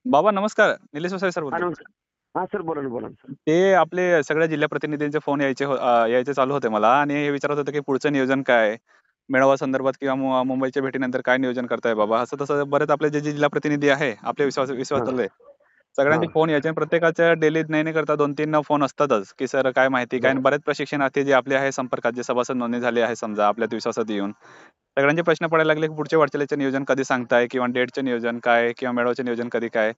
बाबा नमस्कार. निलेश वसावे सर हा बोलतोय. नमस्कार. हा सर, बोला ना, बोला ना सर. ते आपले सगळ्या जिल्हा प्रतिनिधींचे फोन यायचे चालू होते मला आणि हे विचारत होते की पुढचं नियोजन काय? मेळावा संदर्भात किंवा मुंबईच्या भेटीनंतर काय नियोजन करताय बाबा? असं तसं बरेच आपले जे जिल्हा प्रतिनिधी आहे, आपले हा विश्वासातले हा सगळ्यांचे फोन यायचे आणि प्रत्येकाच्या डेली नाही करता 2-3 फोन असतातच, की सर काय माहिती काय? बर आणि बरेच प्रशिक्षणार्थी जे आपले आहे संपर्कात जे सभासद नोंदणी झाले आहे समजा आपल्या विश्वासात येऊन, सगळ्यांचे प्रश्न पडायला लागले की पुढच्या वाटचालीचे नियोजन कधी सांगताय किंवा डेटचे नियोजन काय किंवा मेळाव्याचे नियोजन कधी काय?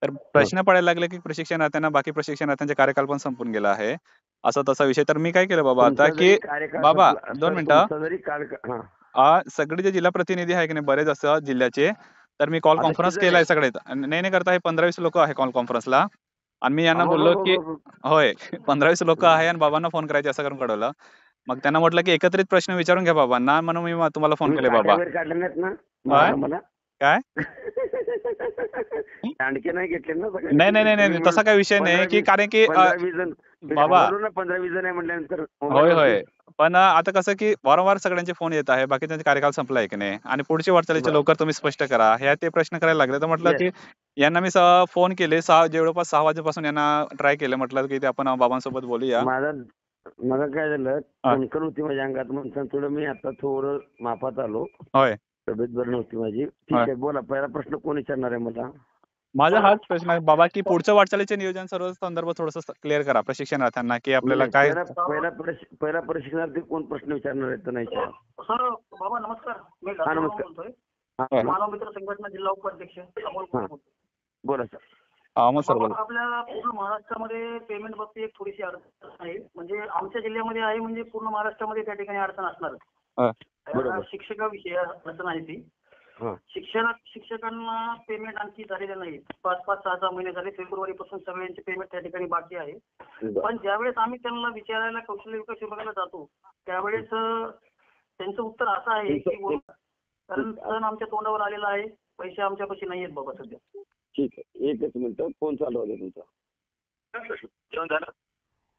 तर हा. प्रश्न पडायला लागले की प्रशिक्षणार्थ्यांना बाकी प्रशिक्षणार्थ्यांचे कार्यकाल पण संपून गेला आहे. असा तसा विषय. तर मी काय केलं बाबा आता तुमचा की जरी कार्यकाळ बाबा संपला 2 सर, मिनिटं. तुमचा जरी कार्यकाळ हा. सगळे जे जिल्हा प्रतिनिधी आहे की नाही बरेच असं जिल्ह्याचे, तर मी कॉल आता किती कॉन्फरन्स जण केलाय आहेत? सगळे. नाही, नाही करता हे 15-20 लोकं आहे कॉल कॉन्फरन्सला आणि मी यांना बोललो की अबाबाबाबाबा. होय 15-20 लोकं हं. आहे आणि बाबांना फोन करायचे असं करून कळवलं. मग त्यांना म्हटलं की एकत्रित प्रश्न विचारून घ्या बाबांना म्हणून मी तुम्हाला फोन तुम्ही केले काट्या बाबा. वगैरे काढल्या नाहीत ना काय? मारायला मला? काय? दांडके नाही घेतले ना सगळे? नाही, नाही, नाही, तुम्ही नाही. म्हणून तसा काही विषय नाही, पंधरा की वीस कारण की 15-20 जण मी बाबा घाबरलो ना. 15-20 जण आहे म्हटल्यानंतर होय, मोबाईलवरती. होय. पण आता कसं की वारंवार सगळ्यांचे फोन येत आहे. बाकीच्यांचे कार्यकाल संपला आहे की नाही आणि पुढची वाटचालीचे बर. लवकर तुम्ही स्पष्ट करा. हे ते प्रश्न करायला लागले. तर म्हटलं येस. की यांना मी फोन केले जवळपास 6 वाजेपासून यांना ट्राय केलं. म्हटलं की ते आपण बाबांसोबत बोलूया. माझा मला काय झालं, हां. कणकण होती माझ्या अंगात म्हणून थोडं मी आता थोडं मापात आलो. होय, तब्येत बरी नव्हती माझी. ठीक होय. आहे, बोला. पहिला प्रश्न कोण विचारणार आहे मला? माझा हाच प्रश्न आहे बाबा, की पुढचं वाटचालीचे नियोजन सर्व संदर्भ थोडंसं क्लिअर करा प्रशिक्षणार्थ्यांना, की आपल्याला नाही, काय पहिला प्रशिक्षणार्थी कोण प्रश्न विचारणार आहेत तर नाही विचारा. सर बाबा नमस्कार. मी हा, लातूरवरून नमस्कार. बोलतोय. हा, होय. बोला. मानव मित्र संघटना जिल्हा उपाध्यक्ष अमोल हा, कोल्हे बोलतोय. बोला सर. मग सर बाबा बोला. आपल्या पूर्ण महाराष्ट्रामध्ये पेमेंट बाबतीत एक थोडीशी अडचण आहे. म्हणजे आमच्या जिल्ह्यामध्ये आहे, म्हणजे पूर्ण महाराष्ट्रामध्ये त्या ठिकाणी अडचण असणार. हां, बरोबर. शिक्षकाविषयी अडचण आहे ती. हा. शिक्षकांना पेमेंट आणखी झालेलं नाही. 5-5, 6-6 महिने झाले. फेब्रुवारीपासून सगळ्यांचे पेमेंट त्या ठिकाणी बाकी आहे. बरं. पण ज्यावेळेस आम्ही त्यांना विचारायला कौशल्य विकास विभागाला जातो, त्यावेळेस त्यांचं उत्तर असं आहे की कारण सण आमच्या तोंडावर आलेला आहे, पैसे आमच्यापाशी नाही आहेत बाबा सध्या. ठीक आहे, एकच मिनिट. फोन चालू होते तुमचा. जेवण झालं?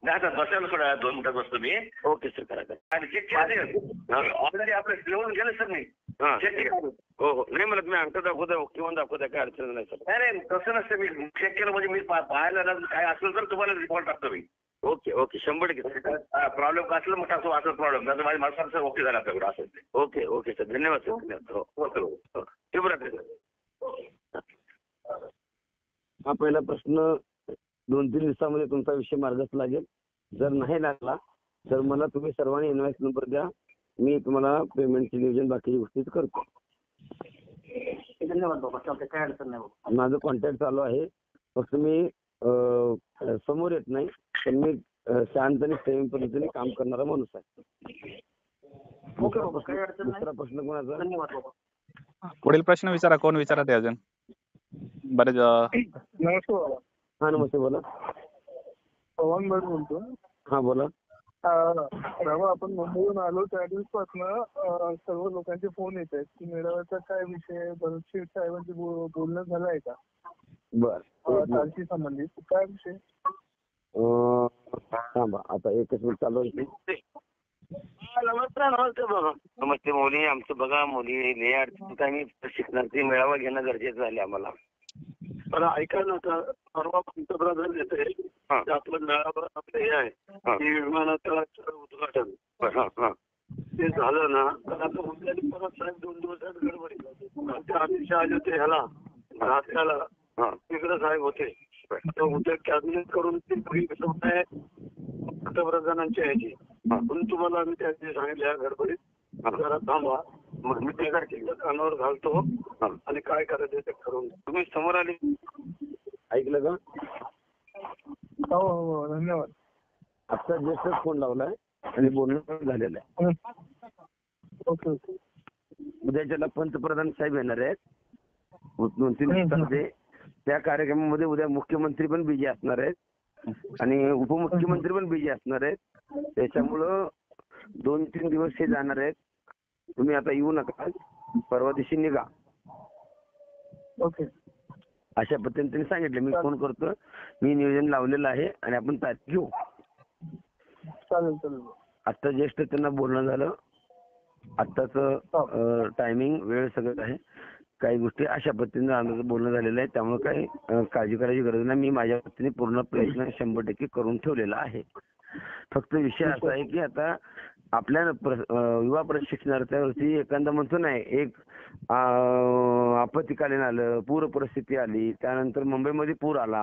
नाही आता बसायला थोड्या 2 मिनिटात बसतो मी. ओके सर, करा करा. आणि चेक केलं ऑलरेडी आपलं जेवण गेलं सर नाही. हा. चेक केलं. हो हो, नाही मला तुम्ही अंक दाखवता किंवा दाखवता, काय अडचण नाही सर. नाही नाही तसं नसतं. मी चेक केलं म्हणजे मी पाहायला ना काय असेल तर तुम्हाला रिपोर्ट टाकतो मी. ओके ओके, 100% प्रॉब्लेम असलं मग टाकतो असं प्रॉब्लेम नाही तर माझं सर ओके झालं आपल्याकडे असं ते. ओके ओके सर, धन्यवाद सर, धन्यवाद. हो हो सर हो. शुभरात्री सर. हा पहिला प्रश्न 2-3 दिवसामध्ये तुमचा विषय मार्गास लागेल. जर नाही लागला तर मला तुम्ही सर्वांनी इन्व्हॉइस नंबर द्या. मी तुम्हाला पेमेंटचे नियोजन बाकीच्या गोष्टी करतो. धन्यवाद बाबा, चालतंय, काय अडचण नाही बाबा. माझं कॉन्टॅक्ट चालू आहे. फक्त मी समोर येत नाही, पण मी शांतपणे संयमी पद्धतीने काम करणारा माणूस आहे. ओके बाबा, काही अडचण नाही. दुसरा प्रश्न कोणाचा? धन्यवाद बाबा. पुढील प्रश्न विचारा. कोण विचारत आहे अजून? बरेच नमस्कार बाबा. हा, नमस्ते, बोला. पवन भट बोलतो. हा, बोला. बाबा आपण मुंबईहून आलो त्या दिवसापासून सर्व लोकांचे फोन येत आहेत की मेळाव्याचा काय विषय, बरोबर साहेबांची बोलणं झालं आहे का बर. तारशी संबंधित काय विषय? थांबा, आता एकच मिनिट चालू आहे. नमस्कार नमस्ते बाबा. नमस्ते मुली. आमचं बघा मुली लय अडचणीत आहे. मी शिक्षणार्थी मेळावा घेणं गरजेचं झाले आम्हाला. मला ऐका ना, आता परवा पंतप्रधान येते आपलं मेळावा आपलं हे आहे की विमानतळाचं उद्घाटन. हा हा. ते झालं ना तर आता उद्या परत साहेब 2 दिवसात गडबडी. ते अमित शहा आले होते ह्याला नाश्त्याला, तिकडे साहेब होते. तर उद्या कॅबिनेट करून ती आहे पंतप्रधानांची ह्याची. म्हणून तुम्हाला आम्ही त्या दिवशी सांगितलं या गडबडीत जरा थांबा. मग मी ते कानावर घालतो आणि काय करायचं ते करून. तुम्ही समोर आले. ऐकलं का? हो हो, धन्यवाद. आता जस्ट फोन लावलाय आणि बोलणं पण झालेलं आहे. Okay okay. उद्याच्याला पंतप्रधान साहेब येणार आहेत. 2-3 दिवसामध्ये त्या कार्यक्रमामध्ये उद्या मुख्यमंत्री पण बिझी असणार आहेत आणि उपमुख्यमंत्री पण बिझी असणार आहेत. त्याच्यामुळं 2-3 दिवस हे जाणार आहेत. तुम्ही आता येऊ नका, परवा दिवशी निघा, ओके. अशा पद्धतीने त्यांनी सांगितलं. मी फोन करतो, मी नियोजन लावलेलं आहे आणि आपण तारीख घेऊ. चालेल चालेल. आता जस्ट त्यांना बोलणं झालं. आत्ताच टायमिंग वेळ सगळं आहे. काही गोष्टी अशा पद्धतीने आमचं बोलणं झालेलं आहे. त्यामुळे काही काळजी करायची गरज नाही. मी माझ्या पद्धतीने पूर्ण प्रयत्न 100% करून ठेवलेला आहे. फक्त विषय असा आहे की आता आपल्या युवा प्रशिक्षणार्थ्यावरती एखादा म्हणतो नाही एक आपत्कालीन आलं, पूर परिस्थिती आली, त्यानंतर मुंबईमध्ये पूर आला,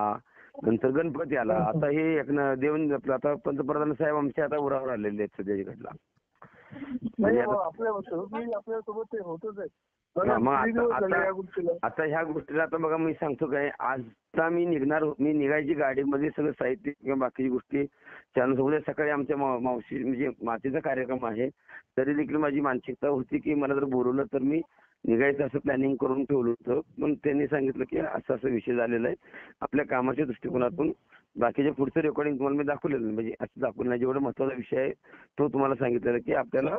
नंतर गणपती आला, आता हे आपलं आता पंतप्रधान साहेब आमचे आता उरावर आलेले आहेत सध्याच्या घडला. नाही आपल्यासोबत ते होतच आहे. मग आता ह्या गोष्टीला आता बघा मी सांगतो काय, आता मी निघायची गाडीमध्ये सगळं साहित्य किंवा बाकीची गोष्टी त्यानुसार सकाळी आमच्या मावशी म्हणजे मातीचा कार्यक्रम आहे, तरी देखील माझी मानसिकता होती की मला जर बोलवलं तर मी निघायचं असं प्लॅनिंग करून ठेवलं होतं. पण त्यांनी सांगितलं की असा विषय झालेला आहे. आपल्या कामाच्या दृष्टिकोनातून बाकीचे पुढचं रेकॉर्डिंग तुम्हाला मी दाखवलेलं नाही, म्हणजे असं दाखवलं नाही. जेवढा महत्वाचा विषय आहे तो तुम्हाला सांगितलेला की आपल्याला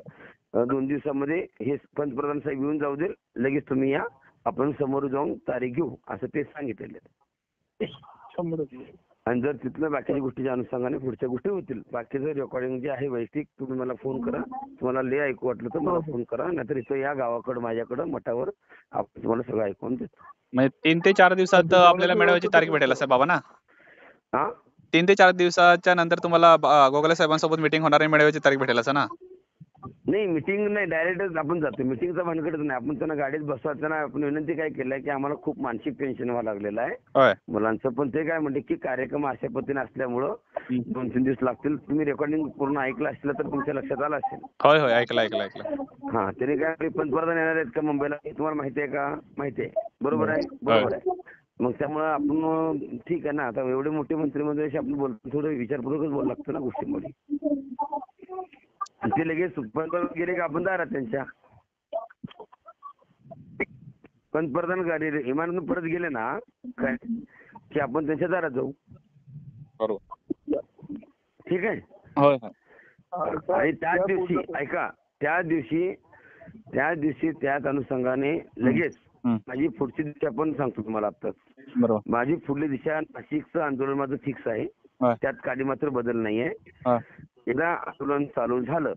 2 दिवसामध्ये हे पंतप्रधान साहेब येऊन जाऊ दे, लगेच तुम्ही या, आपण समोर जाऊन तारीख घेऊ असं ते सांगितलेलं आहे. 100%. आणि जर तिथलं बाकीच्या गोष्टीच्या अनुषंगाने पुढच्या गोष्टी होतील. बाकीचं रेकॉर्डिंग जे आहे वैयक्तिक तुम्ही मला फोन करा, तुम्हाला लय ऐकू वाटलं तर मला फोन करा, नाहीतर इथं या गावाकडं माझ्याकडं मठावर आपण तुम्हाला सगळं ऐकून देतो. म्हणजे 3 ते 4 दिवसात आपल्याला मेळाव्याची तारीख भेटेल असं बाबा ना? हा 3 ते 4 दिवसाच्या नंतर तुम्हाला गोगले साहेबांसोबत मीटिंग होणार आणि मेळाव्याची तारीख भेटेल असं ना? नाही मिटिंग नाही, डायरेक्टच आपण जातो. मिटिंगचा भानगडच नाही. आपण त्यांना गाडीत बसवायचं. आपण विनंती काय केलंय की आम्हाला खूप मानसिक टेन्शन व्हायला लागलेलं आहे होय. मुलांचं. पण ते काय म्हणते की कार्यक्रम अशा पद्धतीने असल्यामुळं 2-3 दिवस लागतील. तुम्ही रेकॉर्डिंग पूर्ण ऐकलं असलं तर तुमच्या लक्षात आलं असेल. होय होय ऐकलं. हा तरी काय पंतप्रधान येणार आहेत का मुंबईला हे तुम्हाला माहिती आहे का? माहिती आहे. बरोबर आहे. बरोबर आहे. मग त्यामुळे आपण ठीक आहे ना, आता एवढे मोठे मंत्रिमंडळाशी आपण बोलतो, थोडं विचारपूर्वकच बोलावं लागतं ना गोष्टींमध्ये. ते लगेच पंतप्रधान गेले का आपण दारात त्यांच्या. पंतप्रधान गाडी विमानातून परत गेले ना काय की आपण त्यांच्या दारात जाऊ. बरोबर. ठीक आहे. होय. आणि त्याच दिवशी ऐका, त्या दिवशी त्याच अनुषंगाने लगेच माझी पुढची दिशा पण सांगतो तुम्हाला आत्ताच. बरोबर. माझी पुढली दिशा नाशिकचं आंदोलन माझं फिक्स आहे. त्यात काही मात्र बदल नाहीये. एकदा आंदोलन चालू झालं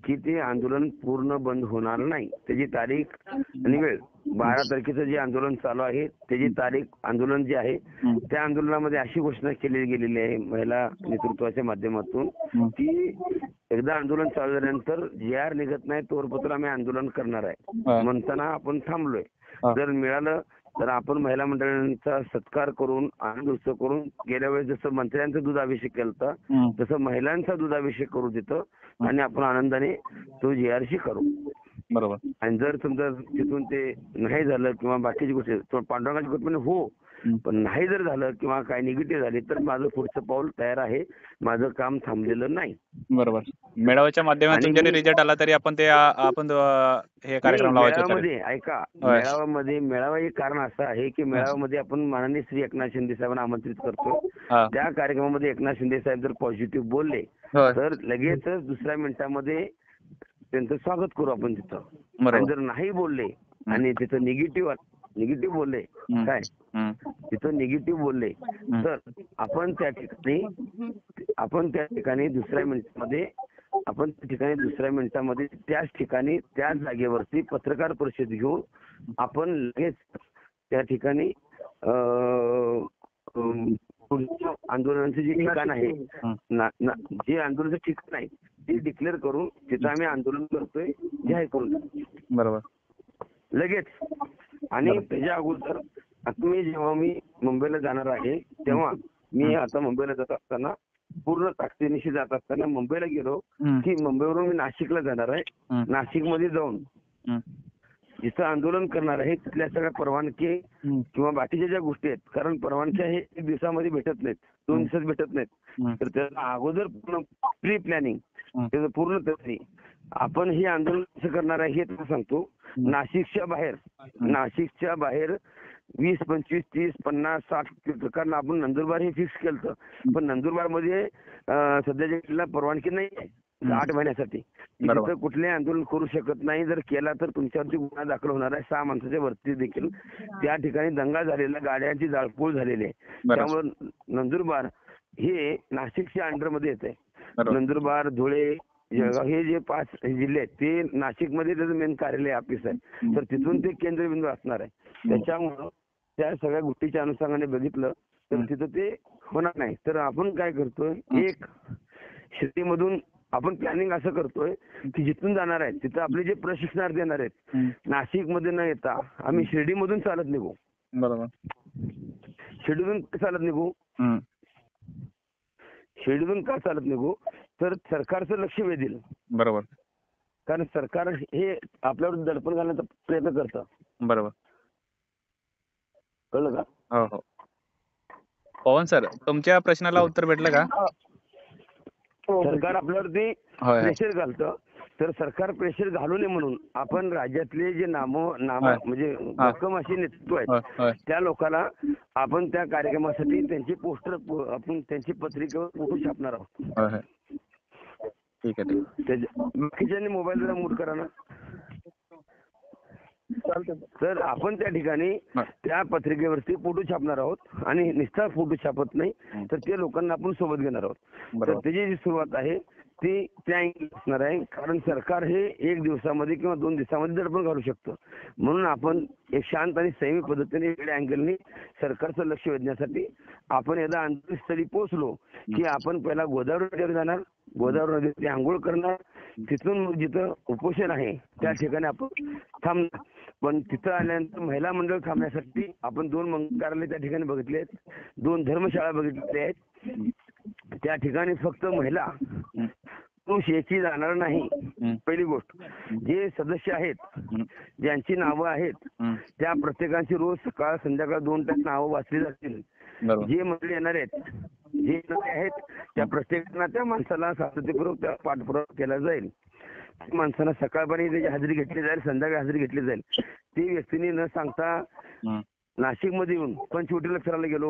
की ते आंदोलन पूर्ण बंद होणार नाही. त्याची तारीख आणि वेळ 12 तारखेचं जे आंदोलन चालू आहे त्याची तारीख, आंदोलन जे आहे त्या आंदोलनामध्ये अशी घोषणा केली गेलेली आहे महिला नेतृत्वाच्या माध्यमातून की एकदा आंदोलन चालू झाल्यानंतर जे निघत नाही तोवरपत्र आम्ही आंदोलन करणार आहे म्हणताना आपण थांबलोय. जर मिळालं तर आपण महिला मंडळांचा सत्कार करून आनंद उत्सव करून गेल्या वेळेस जसं मंत्र्यांचा दुधाभिषेक केला तसं महिलांचा दुधाभिषेक करू तिथं आणि आपण आनंदाने तो JRC करू. बरोबर. आणि जर समजा तिथून ते नाही झालं किंवा बाकीची गोष्टी पांडुरंगाची गोष्ट म्हणजे हो, पण नाही जर झालं किंवा काय निगेटिव्ह झाले तर माझं पुढचं पाऊल तयार आहे. माझं काम थांबलेलं नाही. बरोबर. मेळाव्याच्या माध्यमातून जरी रिझल्ट आला तरी आपण हे कार्यक्रम लावायचे. मेळाव्यामध्ये ऐका, मेळावा एक कारण असं आहे की मेळाव्यामध्ये आपण माननीय श्री एकनाथ शिंदे साहेबांना आमंत्रित करतो. त्या कार्यक्रमामध्ये एकनाथ शिंदे साहेब जर पॉझिटिव्ह बोलले तर लगेचच दुसऱ्या मिनिटामध्ये त्यांचं स्वागत करू आपण तिथं. आणि जर नाही बोलले आणि तिथं निगेटिव्ह बोलले काय तिथं निगेटिव्ह बोलले तर आपण त्या ठिकाणी दुसऱ्या मिनिटामध्ये त्याच ठिकाणी त्याच जागेवरती पत्रकार परिषद घेऊन आपण लगेच त्या ठिकाणी आंदोलनाचं जे ठिकाण आहे जे आंदोलनाचं ठिकाण आहे ते डिक्लेअर करून तिथं आम्ही आंदोलन करतोय जाहीर करून. बरोबर. लगेच. आणि त्याच्या अगोदर जेव्हा मी मुंबईला जाणार आहे तेव्हा मी आता मुंबईला जात असताना पूर्ण ताकदीनिशी जात असताना मुंबईला गेलो की मुंबईवरून मी नाशिकला जाणार आहे. नाशिकमध्ये जाऊन जिथं आंदोलन करणार आहे तिथल्या सगळ्या परवानगी किंवा बाकीच्या ज्या गोष्टी आहेत, कारण परवानग्या हे 1 दिवसामध्ये भेटत नाहीत, 2 दिवसात भेटत नाहीत, तर त्याला अगोदर पूर्ण प्री प्लॅनिंग त्याचं पूर्ण तयारी आपण हे आंदोलन कसं करणार आहे हे तुम्हाला सांगतो. नाशिकच्या बाहेर 20, 25, 30, 50, 60 प्रकार आपण नंदुरबार हे फिक्स केलं. पण नंदुरबार मध्ये सध्याच्या परवानगी नाही आहे 8 महिन्यासाठी. तिथं कुठले आंदोलन करू शकत नाही. जर केला तर तुमच्यावरती गुन्हा दाखल होणार आहे. 6 माणसाच्या वरती देखील त्या ठिकाणी दंगा झालेला, गाड्यांची जाळपोळ झालेली आहे. त्यामुळे नंदुरबार हे नाशिकच्या अंडरमध्ये येत आहे. नंदुरबार, धुळे, जळगाव हे जे 5 जिल्हे आहेत ते नाशिकमध्ये त्याचं मेन कार्यालय ऑफिस आहे, तर तिथून ते केंद्रबिंदू असणार आहे. त्याच्यामुळं त्या सगळ्या गोष्टीच्या अनुषंगाने बघितलं तर तिथं ते होणार नाही. तर आपण काय करतोय, एक शिर्डीमधून आपण प्लॅनिंग असं करतोय की जिथून जाणार आहेत तिथं आपले जे प्रशिक्षणार्थी येणार आहेत नाशिकमध्ये न येता आम्ही शिर्डीमधून चालत निघू. बरोबर. शिर्डीतून का चालत निघू, शिर्डीतून का चालत निघू, तर सरकारचं लक्ष वेधील. बरोबर. कारण सरकार हे आपल्यावर दडपण घालण्याचा प्रयत्न करतं. बरोबर. कळलं का? हो हो. पवन सर, तुमच्या प्रश्नाला उत्तर भेटलं का? सरकार आपल्यावरती होय. प्रेशर घालतं, तर सरकार प्रेशर घालू नये म्हणून आपण राज्यातले जे होय. म्हणजे भक्कम असे नेतृत्व होय, आहेत होय. त्या लोकांना आपण त्या कार्यक्रमासाठी त्यांची पोस्टर आपण त्यांची पत्रिकेवर फोटो छापणार आहोत. होय, होय. ठीक आहे, ठीक आहे. बाकीच्यांनी मोबाईल जरा मूट करा ना. तर आपण त्या ठिकाणी त्या पत्रिकेवरती फोटो छापणार आहोत आणि नुसता फोटो छापत नाही तर ते लोकांना आपण सोबत घेणार आहोत. तर बरोबर. त्याची जी सुरुवात आहे ती त्या अँगल असणार आहे. कारण सरकार हे 1 दिवसामध्ये किंवा 2 दिवसामध्ये दडपण घालू शकतं. म्हणून आपण एक शांत आणि संयमी पद्धतीने वेगळ्या अँगलनी सरकारचं लक्ष वेधण्यासाठी आपण एकदा अंतरस्थळी पोहोचलो की आपण पहिला गोदावरी नदीवर जाणार, गोदावरी नदीवरती आंघोळ करणार, तिथून मग जिथं उपोषण आहे त्या ठिकाणी आपण थांबणार. पण तिथं आल्यानंतर महिला मंडळ थांबण्यासाठी आपण 2 मंगल कार्यालय त्या ठिकाणी बघितले आहेत, 2 धर्मशाळा बघितलेल्या आहेत. त्या ठिकाणी फक्त महिला पुरुष याची जाणार नाही. पहिली गोष्ट, जे सदस्य आहेत ज्यांची नावं आहेत त्या प्रत्येकाची रोज सकाळ संध्याकाळ 2 टाइम नावं वाचली जातील. जे मंडळी येणार आहेत, जे येणारे आहेत त्या प्रत्येकांना त्या माणसाला सातत्यपूर्वक त्या पाठपुरावा केला जाईल. त्या माणसाला सकाळपर्यंत त्याची हजेरी घेतली जाईल, संध्याकाळी हजेरी घेतली जाईल. ती व्यक्तीने न सांगता नाशिकमध्ये येऊन पंचवटीला फिरायला गेलो,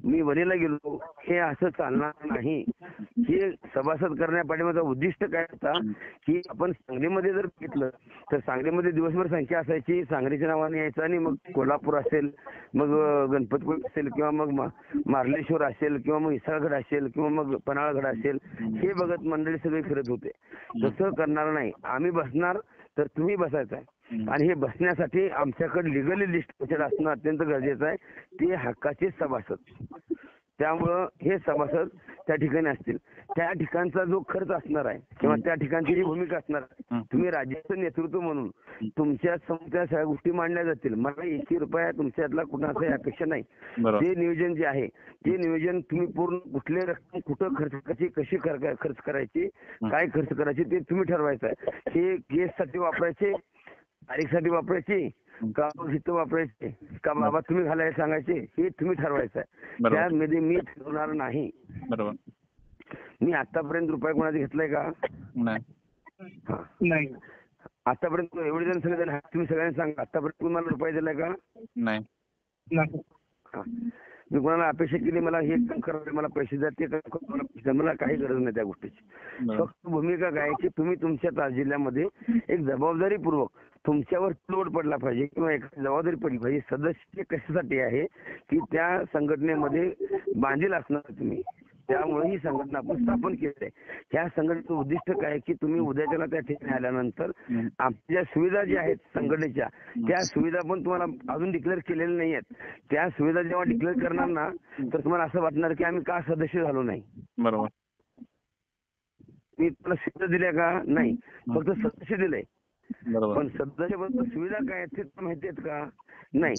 मी वणीला गेलो, हे असं चालणार नाही. हे सभासद करण्यापाठीमागचा उद्दिष्ट काय होता की आपण सांगलीमध्ये जर घेतलं तर सांगलीमध्ये दिवसभर संख्या असायची, सांगलीच्या नावाने यायचं आणि मग कोल्हापूर असेल, मग गणपतपुळे असेल किंवा मग मार्लेश्वर असेल किंवा मग इसळगड असेल किंवा मग पन्हाळगड असेल, हे बघत मंडळी सगळे फिरत होते. तसं करणार नाही. आम्ही बसणार तर तुम्ही बसायचं आहे आणि हे बसण्यासाठी आमच्याकडे लिगली लिस्ट असणं अत्यंत गरजेचं आहे. ते हक्काचे सभासद. त्यामुळं हे सभासद त्या ठिकाणी असतील. त्या ठिकाणचा जो खर्च असणार आहे किंवा त्या ठिकाणची जी भूमिका असणार आहे, तुम्ही राज्याचं नेतृत्व म्हणून तुमच्या समोर सगळ्या गोष्टी मांडल्या जातील. मला 1 रुपया तुमच्यातला कुणाचाही अपेक्षा नाही. ते नियोजन जे आहे ते नियोजन तुम्ही पूर्ण कुठले रक्कम कुठं खर्च करायची, कशी खर्च करायची, काय खर्च करायची ते तुम्ही ठरवायचं आहे. हे केससाठी वापरायचे, तारीखसाठी वापरायचे का हिथं वापरायचे का बाबा तुम्ही घालायला सांगायचे, हे तुम्ही ठरवायचं आहे. त्यामध्ये मी ठरवणार नाही. बरोबर. मी आतापर्यंत रुपये कोणाचा घेतलाय का? नाही. आतापर्यंत एवढे जण सगळेजण तुम्ही सगळ्यांनी सांगा, आतापर्यंत तुम्हाला रुपये दिलाय का? नाही. मी कोणाला अपेक्षा केली मला हे काम करावं, मला पैसे द्या, ते काम करा, मला पैसे द्या, मला काही गरज नाही त्या गोष्टीची. फक्त भूमिका काय की तुम्ही तुमच्या जिल्ह्यामध्ये एक जबाबदारीपूर्वक तुमच्यावर लोड पडला पाहिजे किंवा एक जबाबदारी पडली पाहिजे. सदस्य कशासाठी आहे की त्या संघटनेमध्ये बांधील असणार तुम्ही. त्यामुळे ही संघटना आपण स्थापन केली आहे. ह्या संघटनेचं उद्दिष्ट काय की तुम्ही उद्याच्याला त्या ठिकाणी आल्यानंतर आपल्या सुविधा ज्या आहेत संघटनेच्या त्या सुविधा पण तुम्हाला अजून डिक्लेअर केलेल्या नाही आहेत. त्या सुविधा जेव्हा डिक्लेअर करणार ना तर तुम्हाला असं वाटणार की आम्ही का सदस्य झालो नाही. बरोबर. मी तुला सुविधा दिल्या का? नाही, फक्त सदस्य दिलंय. पण सदस्य सुविधा काय आहेत ते माहिती आहेत का? नाही.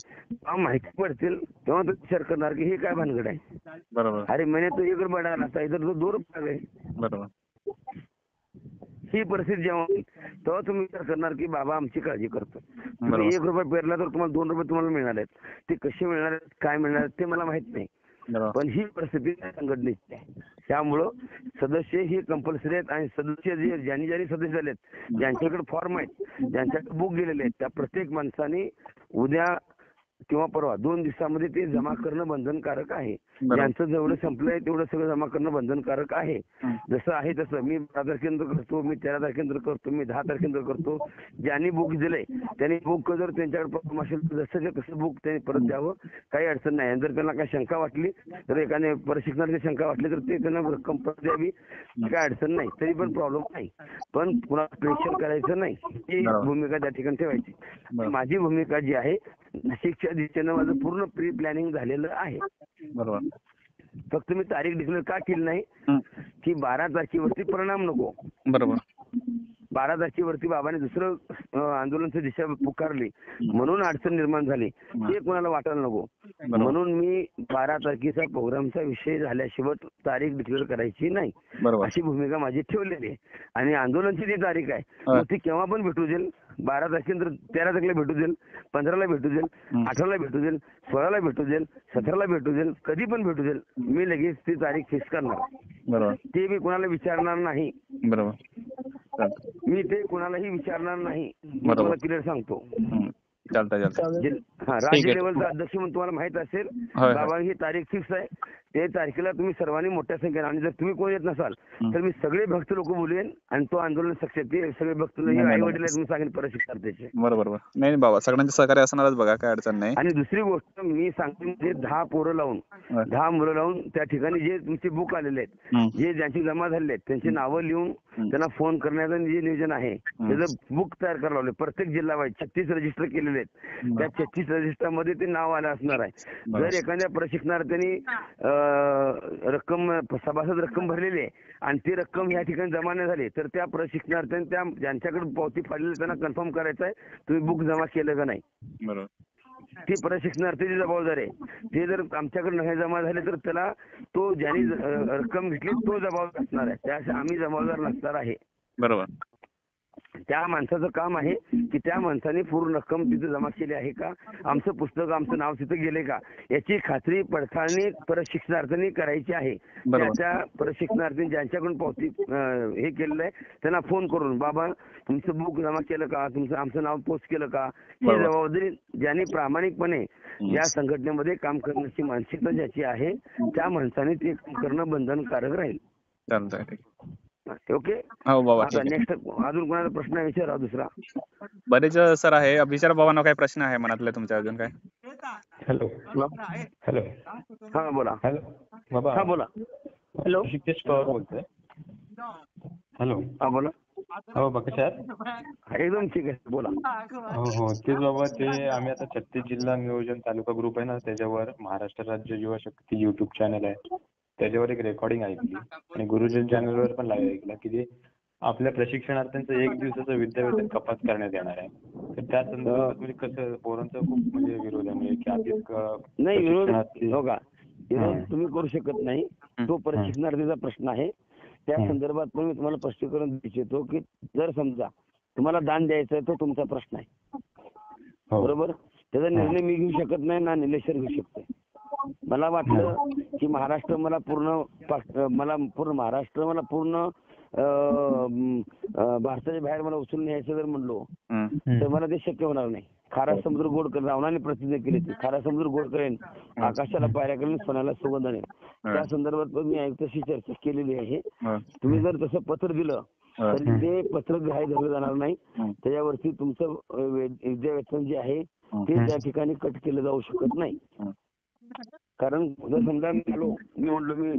माहिती पडतील तेव्हा तो विचार करणार की हे काय भानगड आहे. बरोबर. अरे मैंने तो 1 रुपया डाला था, इधर तो 2 रुपये गए. बरोबर. ही परिस्थिती जेव्हा तेव्हा तुम्ही विचार करणार की बाबा आमची काळजी करतो. तुम्ही 1 रुपया पेरला तर तुम्हाला 2 रुपये तुम्हाला मिळणार आहेत. ते कसे मिळणार आहेत, काय मिळणार आहेत ते मला माहित नाही. पण ही परिस्थिती संघटनेची आहे. त्यामुळं सदस्य हे कंपल्सरी आहेत आणि सदस्य जे ज्यांनी सदस्य झालेत, ज्यांच्याकडे फॉर्म आहेत, ज्यांच्याकडे बुक गेलेले आहेत, त्या प्रत्येक माणसाने उद्या किंवा परवा 2 दिवसामध्ये ते जमा करणं बंधनकारक आहे. बरोबर. ज्यांचं जेवढं संपलंय तेवढं सगळं जमा करणं बंधनकारक आहे. हं. जसं आहे तसं मी 12 तारखेनंतर करतो, मी 13 तारखेनंतर करतो, मी 10 तारखेनंतर करतो. ज्यांनी बुक दिलंय त्यांनी बुक जर त्यांच्याकडे प्रॉब्लेम असेल तर जसं तसं बुक त्यांनी परत द्यावं, काही अडचण नाही. आणि जर त्यांना काही शंका वाटली तर एखाद्या प्रशिक्षणाची शंका वाटली तर ते त्यांना रक्कम परत द्यावी, काही अडचण नाही, तरी पण प्रॉब्लेम नाही. पण कुणाला प्रेशर करायचं नाही, ही बरोबर. भूमिका त्या ठिकाणी ठेवायची. बरोबर. माझी भूमिका जी आहे, नाशिकच्या दिशेनं माझं पूर्ण प्री प्लॅनिंग झालेलं आहे. बरोबर. फक्त मी तारीख डिक्लेअर का केली नाही हं. की 12 तारखेवरती परिणाम नको. बरोबर. 12 तारखेवरती बाबाने दुसरं आंदोलनाची दिशा पुकारली म्हणून अडचण निर्माण झाली, हे कोणाला वाटायला नको. म्हणून मी 12 तारखेचा प्रोग्रामचा विषय झाल्याशिवाय तारीख डिक्लेअर करायची नाही, बरोबर. अशी भूमिका माझी ठेवलेली आहे. आणि आंदोलनाची जी तारीख आहे हा. मग ती केव्हा पण भेटू देईल. 12 तारखेनंतर 13 तारखेला भेटू देईल, 15ला भेटू देईल, 18ला भेटू देईल, 16ला भेटू देईल, 17ला भेटू देईल, कधी पण भेटू देईल. मी लगेच ती तारीख फिक्स करणार. बरोबर. ते मी कोणाला विचारणार नाही. बरोबर. चालतंय. मी ते कोणालाही विचारणार नाही. मी बरोबर. तुम्हाला क्लिअर सांगतो. हं. चालतंय. राज्य ठीक आहे. लेवलचा अध्यक्ष म्हणून तुम्हाला माहित असेल, होय. बाबा ही तारीख फिक्स आहे. ते तारखेला तुम्ही सर्वांनी मोठ्या संख्येने, आणि जर तुम्ही कोण येत नसाल तर मी सगळे भक्त लोक बोलवेन आणि तो आंदोलन सक्सेस. ते सगळे भक्त नाही, नाही, आई नाही. वडील तुम्ही सांगेन प्रशिक्षणार्थीचे. बरोबर. नाही नाही बाबा, सगळ्यांचे सहकार्य असणारच बघा, काय अडचण नाही. आणि दुसरी गोष्ट मी सांगतो, म्हणजे 10 पोरं लावून होय. 10 मुलं लावून त्या ठिकाणी जे तुमचे बुक आलेले आहेत, हं. जे ज्यांची जमा झालेले आहेत त्यांची नावं लिहून त्यांना फोन करण्याचं जे नियोजन आहे त्याचं बुक तयार करायला लावले. प्रत्येक जिल्हा वाईज 36 रजिस्टर केलेले आहेत. त्या 36 रजिस्टर मध्ये ते नाव आलं असणार आहे. जर एखाद्या प्रशिक्षणार्थींनी रक्कम सभासद रक्कम भरलेली आहे आणि ती रक्कम या ठिकाणी जमा नाही झाली तर त्या प्रशिक्षणार्थ्यांनी त्या ज्यांच्याकडे पावती फाडलेली त्यांना कन्फर्म करायचं आहे तुम्ही बुक जमा केलं का नाही. बरोबर. ती प्रशिक्षणार्थीची जबाबदारी आहे. ते जर आमच्याकडे नाही जमा झाले तर त्याला तो ज्यांनी रक्कम घेतली तो जबाबदार असणार आहे. त्यासाठी आम्ही जबाबदार नसणार आहे. बरोबर. त्या माणसाचं काम आहे की त्या माणसाने पूर्ण रक्कम तिथे जमा केली आहे का, आमचं पुस्तक आमचं नाव तिथे गेले का, याची खात्री पडताळणी प्रशिक्षणार्थींनी करायची आहे. बरोबर. त्या प्रशिक्षणार्थी ज्यांच्याकडून पावती हे केलेलं आहे त्यांना फोन करून, बाबा तुमचं बुक जमा केलं का, तुमचं आमचं नाव पोस्ट केलं का, ही बरोबर. जबाबदारी ज्यांनी प्रामाणिकपणे या संघटनेमध्ये काम करण्याची मानसिकता ज्याची आहे त्या माणसाने ते करणं बंधनकारक राहील. चालतंय. ठीक. ओके. हो बाबा, आता ठीक आहे. नेक्स्ट अजून कोणाला प्रश्न विचारा दुसरा. बरेच सर आहे, विचारा बाबांना काही प्रश्न आहे मनातले तुमच्या अजून काय. हॅलो हॅलो हा बोला. हॅलो बाबा, हा बोला. हॅलो. ऋषिकेश पवार बोलतोय. हॅलो हा बोला. हो बाबा, कशा आहात? एकदम ठीक आहे, बोला. हो हो, तेच बाबा, ते आम्ही आता 36 जिल्हा नियोजन तालुका ग्रुप आहे ना, त्याच्यावर महाराष्ट्र राज्य युवा शक्ती युट्यूब चॅनल आहे, त्याच्यावर एक रेकॉर्डिंग ऐकली आणि गुरुजन चॅनलवर पण लाईव्ह ऐकला की ते आपल्या प्रशिक्षणार्थ्यांचं 1 दिवसाचं विद्यावेतन कपात करण्यात येणार आहे. तर त्या संदर्भात म्हणजे कसं पोरांचा खूप म्हणजे विरोध आहे, म्हणजे की अधिक नाही विरोध प्रशिक्षणार्थी- हो का, विरोध तुम्ही करू शकत नाही. तो प्रशिक्षणार्थीचा प्रश्न आहे. त्या संदर्भात पण मी तुम्हाला स्पष्टीकरण देऊ इच्छितो की जर समजा तुम्हाला दान द्यायचं आहे तो तुमचा प्रश्न आहे, हो. बरोबर. त्याचा निर्णय मी घेऊ शकत नाही ना निलेश्वर घेऊ शकते. मला वाटलं की महाराष्ट्र मला पूर्ण महाराष्ट्र मला पूर्ण भारताच्या बाहेर मला उचलून न्यायचं जर म्हणलो तर मला ते शक्य होणार नाही. खारा समुद्र गोड करेन, रावणाने प्रतिज्ञा केली होती, खारा समुद्र गोड करेन, आकाशाला पायऱ्या करेन, सोन्याला सुगंध आणेन. त्या संदर्भात पण मी आयुक्ताशी चर्चा केलेली आहे. तुम्ही जर तसं पत्र दिलं तर ते पत्र ग्राह्य धरलं जाणार नाही. त्याच्यावरती तुमचं विद्यावेतन जे आहे ते त्या ठिकाणी कट केलं जाऊ शकत नाही. कारण जर समजा मी म्हणलो मी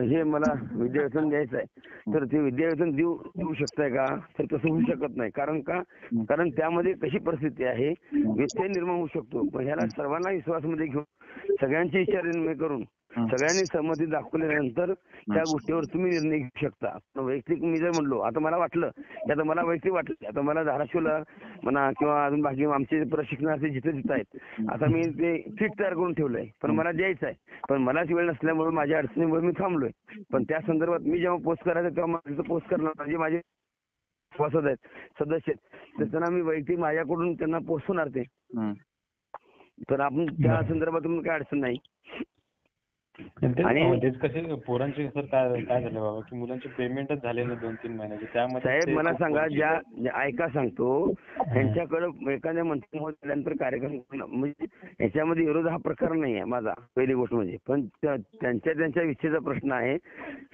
हे मला विद्यावेतन द्यायचं आहे तर ते विद्यावेतन देऊ शकताय का, तर तसं होऊ शकत नाही. कारण त्यामध्ये कशी परिस्थिती आहे, व्यत्यय निर्माण होऊ शकतो. पण ह्याला सर्वांना विश्वासामध्ये घेऊन सगळ्यांचे विचार करून सगळ्यांनी सहमती दाखवल्यानंतर त्या गोष्टीवर तुम्ही निर्णय घेऊ शकता. वैयक्तिक मी जर म्हणलो, आता मला वाटलं की आता मला वैयक्तिक वाटलं आता मला धाराशिवला म्हणा किंवा अजून बाकी आमचे प्रशिक्षणार्थी जिथे जिथे आहेत, आता मी ते फिट तयार करून ठेवलंय पण मला द्यायचं आहे. पण मलाच वेळ नसल्यामुळे माझ्या अडचणीमुळे मी थांबलोय. पण त्या संदर्भात मी जेव्हा पोस्ट करायचं तेव्हा माझं पोस्ट करणार जे माझे सभासद आहेत, सदस्य आहेत, तर त्यांना मी वैयक्तिक माझ्याकडून त्यांना पोहोचवणार ते. तर आपण त्या संदर्भातून काय अडचण नाही. आणि तेच कसे पोरांचे सर काय झालं बाबा की मुलांचे पेमेंटच झाले ना 2-3 महिन्याचे, त्यामध्ये साहेब ते मला खूप सांगा, पोरचे. ऐका सांगतो, त्यांच्याकडे एखाद्या मंत्री महोदयानंतर कार्यक्रम म्हणजे याच्यामध्ये विरोध हा प्रकार नाही आहे माझा, पहिली गोष्ट म्हणजे. पण त्यांच्या विषयीचा प्रश्न आहे.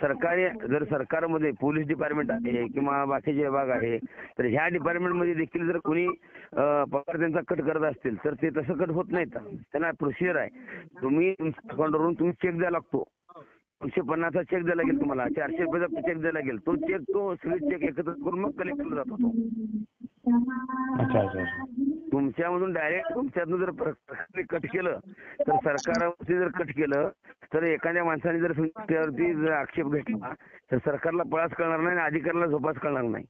सरकारी जर सरकारमध्ये पोलीस डिपार्टमेंट आहे किंवा बाकीचे विभाग आहे, तर ह्या डिपार्टमेंटमध्ये देखील जर कोणी पगार त्यांचा कट करत असतील तर ते तसं कट होत नाही. त्यांना प्रोसिजर आहे. तुम्ही तुमच्या अकाउंटवरून तुम्ही चेक द्यायला लागतो. 250चा चेक द्यायला लागेल तुम्हाला, 400 रुपयाचा चेक द्यायला लागेल. तो चेक सगळे चेक एकत्र करून मग कलेक्टरला जातो तो. अच्छा. तुमच्यामधून डायरेक्ट तुमच्यातून जर कट केलं तर सरकारवरती जर कट केलं तर एखाद्या माणसाने जर त्यावरती जर आक्षेप घेतला तर सरकारला पळाच कळणार नाही आणि अधिकाऱ्याला झोपाच कळणार नाही.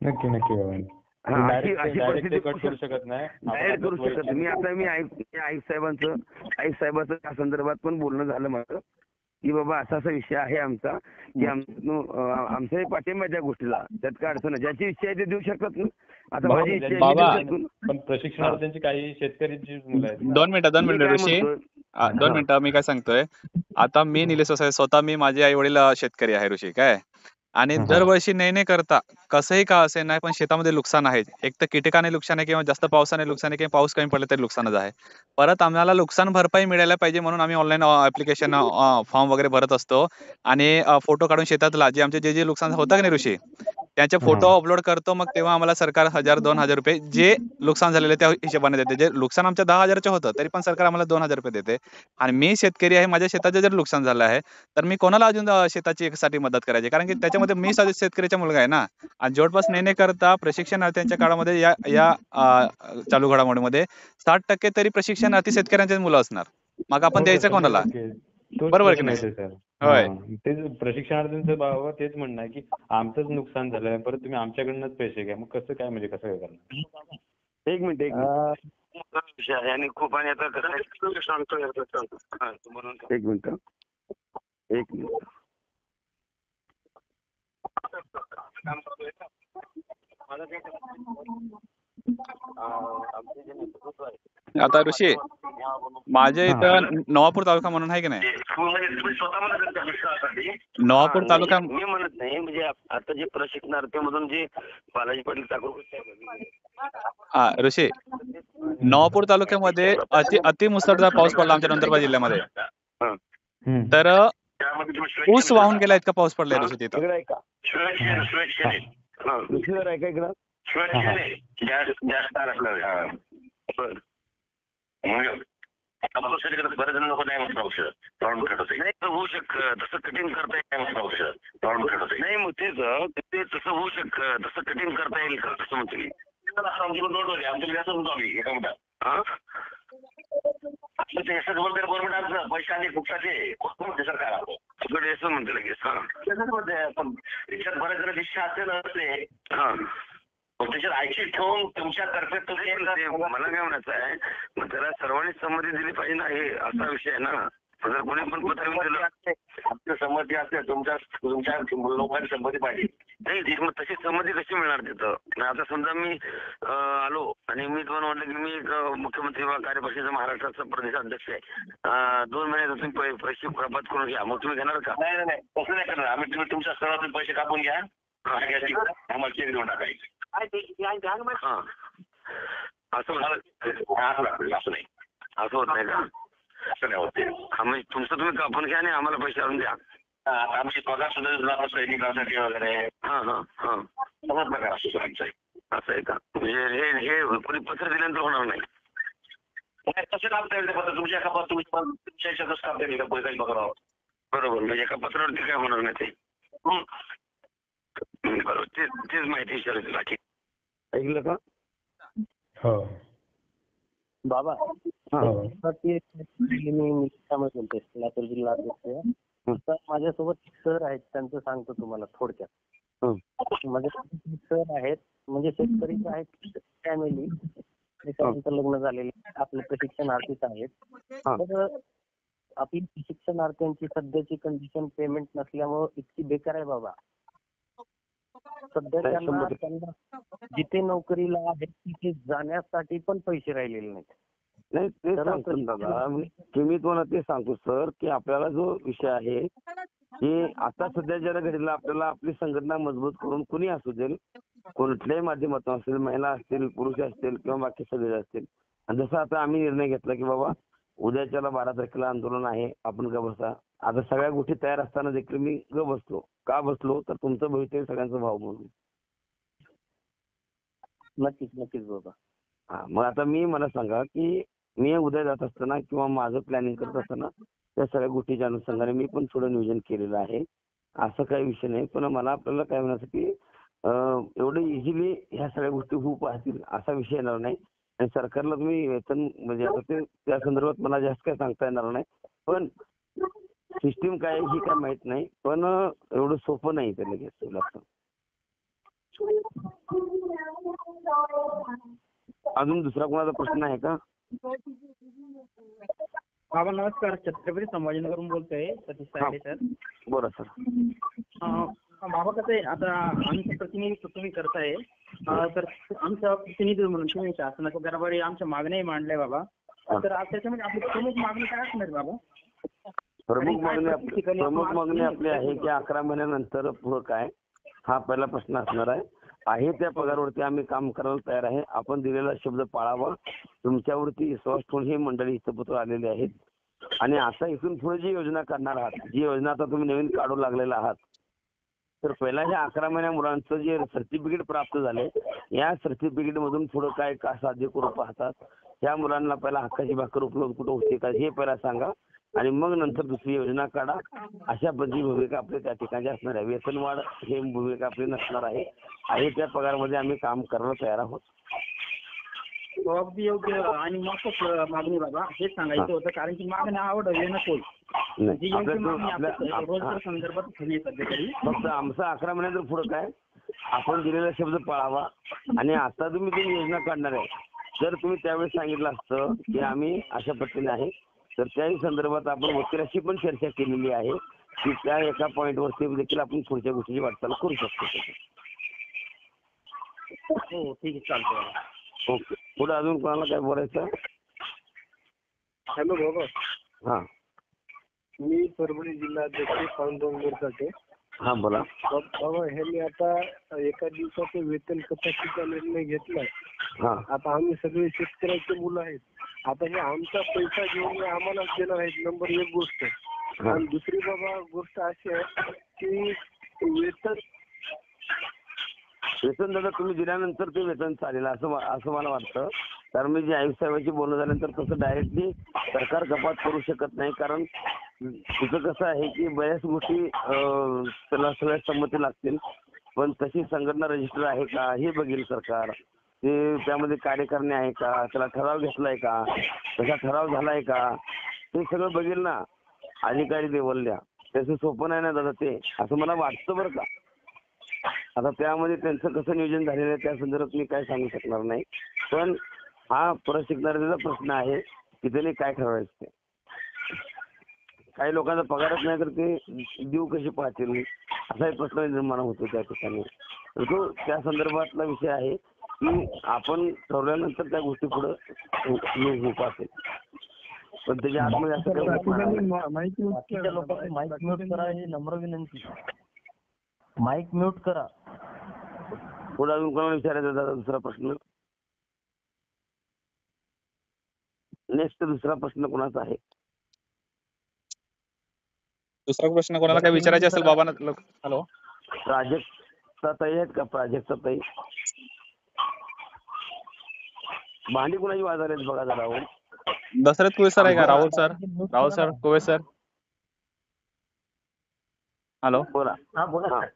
नक्की बाबा. हा, डायरेक्ट अशी ते परिस्थिती कट करू शकत नाही. डायरेक्ट करू शकत नाही. मी आयुक्त साहेबांचं त्या संदर्भात पण बोलणं झालं माझं की बाबा असा विषय आहे आमचा की आमचाही पाठिंबा त्या गोष्टीला, त्यात काय अडचण नाही. ज्याची इच्छा आहे ते देऊ शकतात ना. आता माझी इच्छा आहे मी बाबा, देऊ शकतो. पण प्रशिक्षणार्थींची काही शेतकरीची मुलं आहेत ना. 2 मी मिनिटं काय ऋषी, म्हणतोय, 2 मिनिटं. मी काय सांगतोय, आता मी निलेश वसावे स्वतः माझे आई वडील शेतकरी आहे ऋषी, काय. आणि दरवर्षी नाही करता कसंही का असे नाही, पण शेतामध्ये नुकसान आहे. एक तर कीटकाने नुकसान आहे किंवा जास्त पावसाने नुकसान आहे किंवा पाऊस कमी पडला तरी नुकसानच आहे. परत आम्हाला नुकसान भरपाई मिळायला पाहिजे म्हणून आम्ही ऑनलाईन ऍप्लिकेशन फॉर्म वगैरे भरत असतो आणि फोटो काढून शेतातला जे नुकसान होतं की नाही ऋषी, त्याचे फोटो अपलोड करतो. मग तेव्हा आम्हाला सरकार 1,000-2,000 रुपये जे नुकसान झालेले त्या हिशोबाने देते. जे नुकसान आमच्या 10,000चं होतं तरी पण सरकार आम्हाला 2,000 रुपये देते. आणि मी शेतकरी आहे, माझ्या शेताचं जर नुकसान झालं आहे तर मी कोणाला अजून शेताची साठी मदत करायची, कारण की त्याच्यामध्ये मी शेतकऱ्याचा मुलगा आहे ना. आणि जवळपास नाही करता प्रशिक्षणार्थ्यांच्या काळामध्ये या चालू घडामोडीमध्ये 60% तरी प्रशिक्षणार्थी शेतकऱ्यांचीच मुलं असणार. मग आपण द्यायचं कोणाला? तोच बरोबर की प्रश्न नाही? येते सर. होय. तेच प्रशिक्षणार्थींचं बाबा तेच म्हणणं आहे की आमचंच नुकसान झालंय, परत तुम्ही आमच्याकडनंच पैसे घ्या. मग कसं काय करणार? एक मिनिट विषय आहे आणि खूप आणि आता कसं आहे, सांगतो हा, म्हणून एक मिनिट. आता ऋषी, माझ्या इथं नवापूर तालुका म्हणून आहे की नाही, तुम्ही स्वतः म्हणत आहेत का शिक्षणासाठी? नवापूर तालुका. मी म्हणत नाही, म्हणजे आता जे प्रशिक्षणार्थी मधून जे बालाजी पाटील ऋषी, नवापूर तालुक्यामध्ये अति मुसळधार पाऊस पडला आमच्या नंदुरबार जिल्ह्यामध्ये. तर ऊस वाहून गेला इतका पाऊस पडलाय ऋषी तिथं. इकडे आहे का? दुसरीवर आहे का इकडं? बरेच जण लोक नाही म्हणतात औषध तोंड खडत नाही, होऊ शकतं तसं कठीण करता येईल का औषध तोंड खडत नाही. मग ते तसं होऊ शकतं, तसं कठीण करता येईल का तसं म्हणतो मी. आमच्या एका मिनिटात गव्हर्नमेंट पैसे आणि फुकटाचे सरकार सगळं असं म्हणते लगेच. पण त्याच्यात बऱ्याच जण दिशा असेल असते. त्याच्यात ऐकशी ठेवून तुमच्यातर्फे तुम्ही मला काय म्हणायचं आहे, मग त्याला सर्वांनी संमती दिली पाहिजे ना, हे असा विषय आहे ना. जर कोणी पण पत्र दिलं आपली संमती असेल, तुमच्या लोकांची संमती पाहिजे नाही, मग तशी संमती कशी मिळणार तिथं? आता समजा मी आलो आणि मी तुम्हाला म्हटलं की मी मुख्यमंत्री कार्यपरिषदेचा महाराष्ट्राचा प्रदेश अध्यक्ष आहे, 2 महिन्यात तुम्ही पैसे कपात करून घ्या, मग तुम्ही घेणार का? नाही तसं नाही करणार आम्ही. तुम्ही तुमच्या स्तरातून पैसे कापून घ्या, आम्हाला चेक देऊन टाकायचे. हा, असं असं नाही, असं होत नाही का? असं नाही होते. आम्ही तुमचं तुम्ही कापून घ्या आणि आम्हाला पैसे आणून द्या. आमची पगार सुद्धा सैनिकांसाठी वगैरे सगळा प्रकार असतो सर आमचा. असं आहे का? म्हणजे हे कोणी पत्र दिल्यानंतर होणार नाही. कसं कापता येईल पत्र? तुमच्या एका तुमच्या याच्यातच कापता येईल का पैसा पगारावर? बरोबर, म्हणजे एका पत्रावरती काय होणार नाही ते. बरोबर, तेच माहिती विचारायची बाकी. ऐकलं का? हो बाबा, मी लातूर जिल्हा अध्यक्ष. तर माझ्यासोबत सर आहेत, त्यांचं सांगतो तुम्हाला थोडक्यात. माझ्यासोबत सर आहेत, म्हणजे शेतकरीच आहेत फॅमिली, त्यांचं लग्न झालेलं, आपले प्रशिक्षणार्थीच आहेत. तर आपली प्रशिक्षणार्थ्यांची सध्याची कंडिशन पेमेंट नसल्यामुळे इतकी बेकार आहे बाबा. सध्या त्यांना जिथे नोकरीला आहेत तिथे जाण्यासाठी पण पैसे राहिलेले नाहीत. नाही ते सर्व सांगतो ना दादा की मी तुम्हाला ते सांगतो सर की आपल्याला जो विषय आहे की आता सध्याच्या घडीला आपल्याला आपली संघटना मजबूत करून कुणी असू दे कुठल्याही माध्यमातून असेल, महिला असतील, पुरुष असतील किंवा बाकी सगळे असतील. आणि जसं आता आम्ही निर्णय घेतला की बाबा उद्याच्याला 12 तारखेला आंदोलन आहे, आपण ग बसा. आता सगळ्या गोष्टी तयार असताना देखील मी ग बसलो. का बसलो तर तुमचं भवितव्य सगळ्यांचं भाव म्हणून. नक्कीच नक्कीच बाबा. हा मग आता मला सांगा की मी उद्या जात असताना किंवा माझं प्लॅनिंग करत असताना त्या सगळ्या गोष्टीच्या अनुषंगाने मी पण थोडं नियोजन केलेलं आहे. असं काही विषय नाही. पण मला आपल्याला काय म्हणायचं की एवढं इझिली ह्या सगळ्या गोष्टी होऊ पाहतील असा विषय येणार नाही. आणि सरकारला तुम्ही वेतन म्हणजे आता ते त्या संदर्भात मला जास्त काही सांगता येणार नाही. पण सिस्टीम काय आहे ही काय माहित नाही. पण एवढं सोपं नाही ते लगेच तुला. अजून दुसरा कोणाचा प्रश्न आहे का? बाबा नमस्कार, छत्रपती संभाजीनगरहून बोलतोय, सतीश सायडे सर. बोला सर. बाबा कसं आहे, आता आमचं प्रतिनिधित्व तुम्ही करताय, तर आमचं प्रतिनिधी म्हणून तुम्ही शासनाच्या दरबारी आमच्या मागण्याही मांडल्या बाबा. तर त्याच्यामध्ये आपली प्रमुख मागणी काय असणार बाबा? प्रमुख मागणी आपली आहे की 11 महिन्यानंतर पुढं काय हा पहिला प्रश्न असणार आहे. त्या पगारावरती आम्ही काम करायला तयार आहे. आपण दिलेला शब्द पाळावा. तुमच्यावरती विश्वास ठेवून ही मंडळी इथं आलेली आहेत. आणि आता इथून पुढे जी योजना करणार आहात, जी योजना आता तुम्ही नवीन काढू लागलेला आहात, तर पहिला हे 11 महिन्या मुलांचं जे सर्टिफिकेट प्राप्त झाले, या सर्टिफिकेट मधून पुढे काय का साध्य करू पाहतात, त्या मुलांना पहिला हक्काची भाकर उपलब्ध कुठं होते का हे पहिला सांगा. आणि मग नंतर दुसरी योजना काढा. अशा पद्धती भूमिका आपली त्या ठिकाणी असणार आहे. वेतनवाढ हे भूमिका आपली नसणार आहे. त्या पगारामध्ये आम्ही काम करायला तयार आहोत. अगदी योग्य आणि मोफत मागणी बाबा हेच सांगायचं होतं, कारण की मागणी आवडली नको. रोजगार संदर्भात फक्त आमचं 11 महिन्यात पुढे काय आपण दिलेला शब्द पाळावा. आणि आता तुम्ही योजना काढणार आहे, जर तुम्ही त्यावेळेस सांगितलं असतं की आम्ही अशा पद्धतीने आहे, तर त्याही संदर्भात आपण वकिलाशी पण चर्चा केलेली आहे की त्या एका पॉईंटवरती देखील आपण पुढच्या गोष्टीची वाटचाल करू शकतो. हो ठीक आहे, चालतंय. ओके. पुढे अजून कोणाला काय बोलायचं? हॅलो बाबा. हा मी परभणी जिल्हाध्यक्ष पांडुरंगाचे. हा बोला. बाबा ह्यांनी आता एका दिवसाचं वेतन कपातीचा निर्णय घेतलाय. हा आता आम्ही सगळे शेतकऱ्याचे मुलं आहेत. आता हे आमचा पैसा घेऊन आम्हालाच देणार आहेत, नंबर 1 गोष्ट. आणि दुसरी बाबा गोष्ट अशी आहे की वेतन दादा तुम्ही दिल्यानंतर ते वेतन चालेल असं मला वाटतं. कारण मी जे आयुक्त साहेबांची बोलणं झाल्यानंतर तसं डायरेक्टली सरकार कपात करू शकत नाही. कारण तिथं कसं आहे की बऱ्याच गोष्टी त्याला सगळ्या संमती लागतील. पण तशी संघटना रजिस्टर आहे का हे बघेल सरकार. ते त्यामध्ये कार्यकारिणी आहे का, त्याला ठराव घेतलाय का, तसा ठराव झालाय का, ते सगळं बघेल ना अधिकारी लेवलला. त्याचं सोपं नाही ना दादा ते, असं मला वाटतं बरं का. आता त्यामध्ये त्यांचं कसं नियोजन झालेलं आहे त्या संदर्भात मी काय सांगू शकणार नाही. पण हा परत शिकणाऱ्याचा प्रश्न आहे की त्याने काय ठरवायचं. ते काही लोकांचा पगारच नाही तर ते देऊ कशी पाहतील असाही प्रश्न निर्माण होतो त्या ठिकाणी. तर तो त्या संदर्भातला विषय आहे की आपण ठरवल्यानंतर त्या गोष्टी पुढे होऊ पाहतील. पण त्याच्या आतमध्ये असं काही बाकीच्या लोकांनी माईक म्यूट करा ही नम्र विनंती. माईक म्यूट करा. पुढे अजून कोणाला विचारायचा दादा दुसरा प्रश्न? नेक्स्ट दुसरा प्रश्न कोणाचा आहे? दुसरा प्रश्न कोणाला काय विचारायचे असेल बाबांना? हॅलो, प्राजक्ता ताई आहेत का? प्राजक्ता ताई भांडी कोणाची वाजायला बघा जरा. दशरथ कुवे सर आहे का? राहुल सर कुवे सर. हॅलो बोला. हा बोला सर.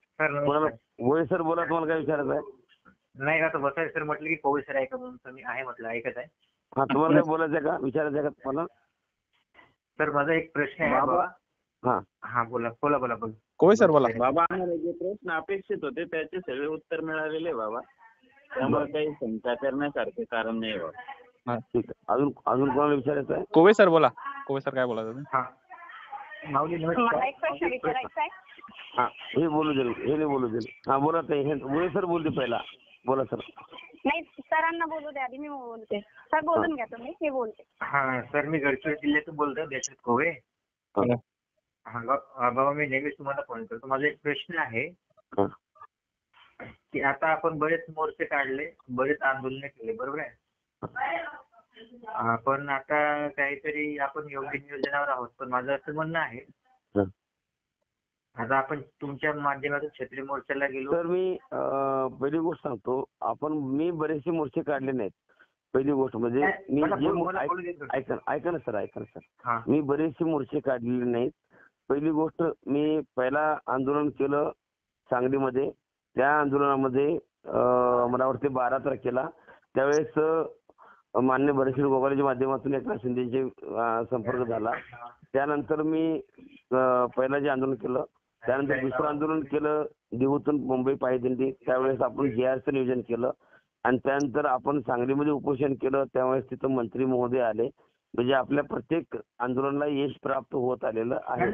गोळे सर बोला, तुम्हाला काय विचारायचं आहे? नाही आता बसाय सर म्हटलं की कोविड सर आहे का म्हणून मी आहे म्हटलं ऐकत आहे. हा तुम्हाला काय बोलायचं आहे का, विचारायचं आहे का तुम्हाला? सर माझा एक प्रश्न आहे बाबा. हा हा बोला. कुवे सर बोला. बाबा आम्हाला जे प्रश्न अपेक्षित होते त्याचे सगळे उत्तर मिळालेले बाबा, त्यामुळे काही शंका करण्यासारखे कारण नाही बाबा. ठीक आहे. अजून कोणाला विचारायचं आहे? कुवे सर बोला. कुवे सर काय बोलायचं? हा माऊली मला एक प्रश्न विचारायचा आहे. हा हे बोलू दे, हे नाही बोलू दे. हा बोला ताई. गोळे सर बोलते पहिला. बोला सर. नाही सरांना बोलू द्या आधी, मी बोलते. सर बोलून घ्या तुम्ही, मी बोलते. हा सर, मी गडचिरोली जिल्ह्यातून बोलतोय, देशात कोवे. हा बाबा, मी नेहमीच तुम्हाला फोन करतो. माझा एक प्रश्न आहे की आता आपण बरेच मोर्चे काढले, बरेच आंदोलन केले, बरोबर आहे. पण आता काहीतरी आपण योग्य नियोजनावर आहोत. पण माझं असं म्हणणं आहे, आता आपण तुमच्या माध्यमातून क्षेत्रीय मोर्चाला गेलो. सर मी पहिली गोष्ट सांगतो, मी बरेचसे मोर्चे काढले नाहीत. पहिली गोष्ट म्हणजे मी ऐका ना सर, मी बरेचसे मोर्चे काढलेले नाहीत. पहिली गोष्ट, मी पहिला आंदोलन केलं सांगलीमध्ये. त्या आंदोलनामध्ये मला वाटते 12 तारखेला, त्यावेळेस मान्य बरेचसे गोगावलेच्या माध्यमातून एकनाथ शिंदेचे संपर्क झाला. त्यानंतर मी पहिलं जे आंदोलन केलं, त्यानंतर दुसरं आंदोलन केलं देहूतून मुंबई पायदिंडी. त्यावेळेस आपण JRचं नियोजन केलं आणि त्यानंतर आपण सांगलीमध्ये उपोषण केलं. त्यावेळेस तिथं मंत्री महोदय आले. म्हणजे आपल्या प्रत्येक आंदोलनाला यश प्राप्त होत आलेलं आहे.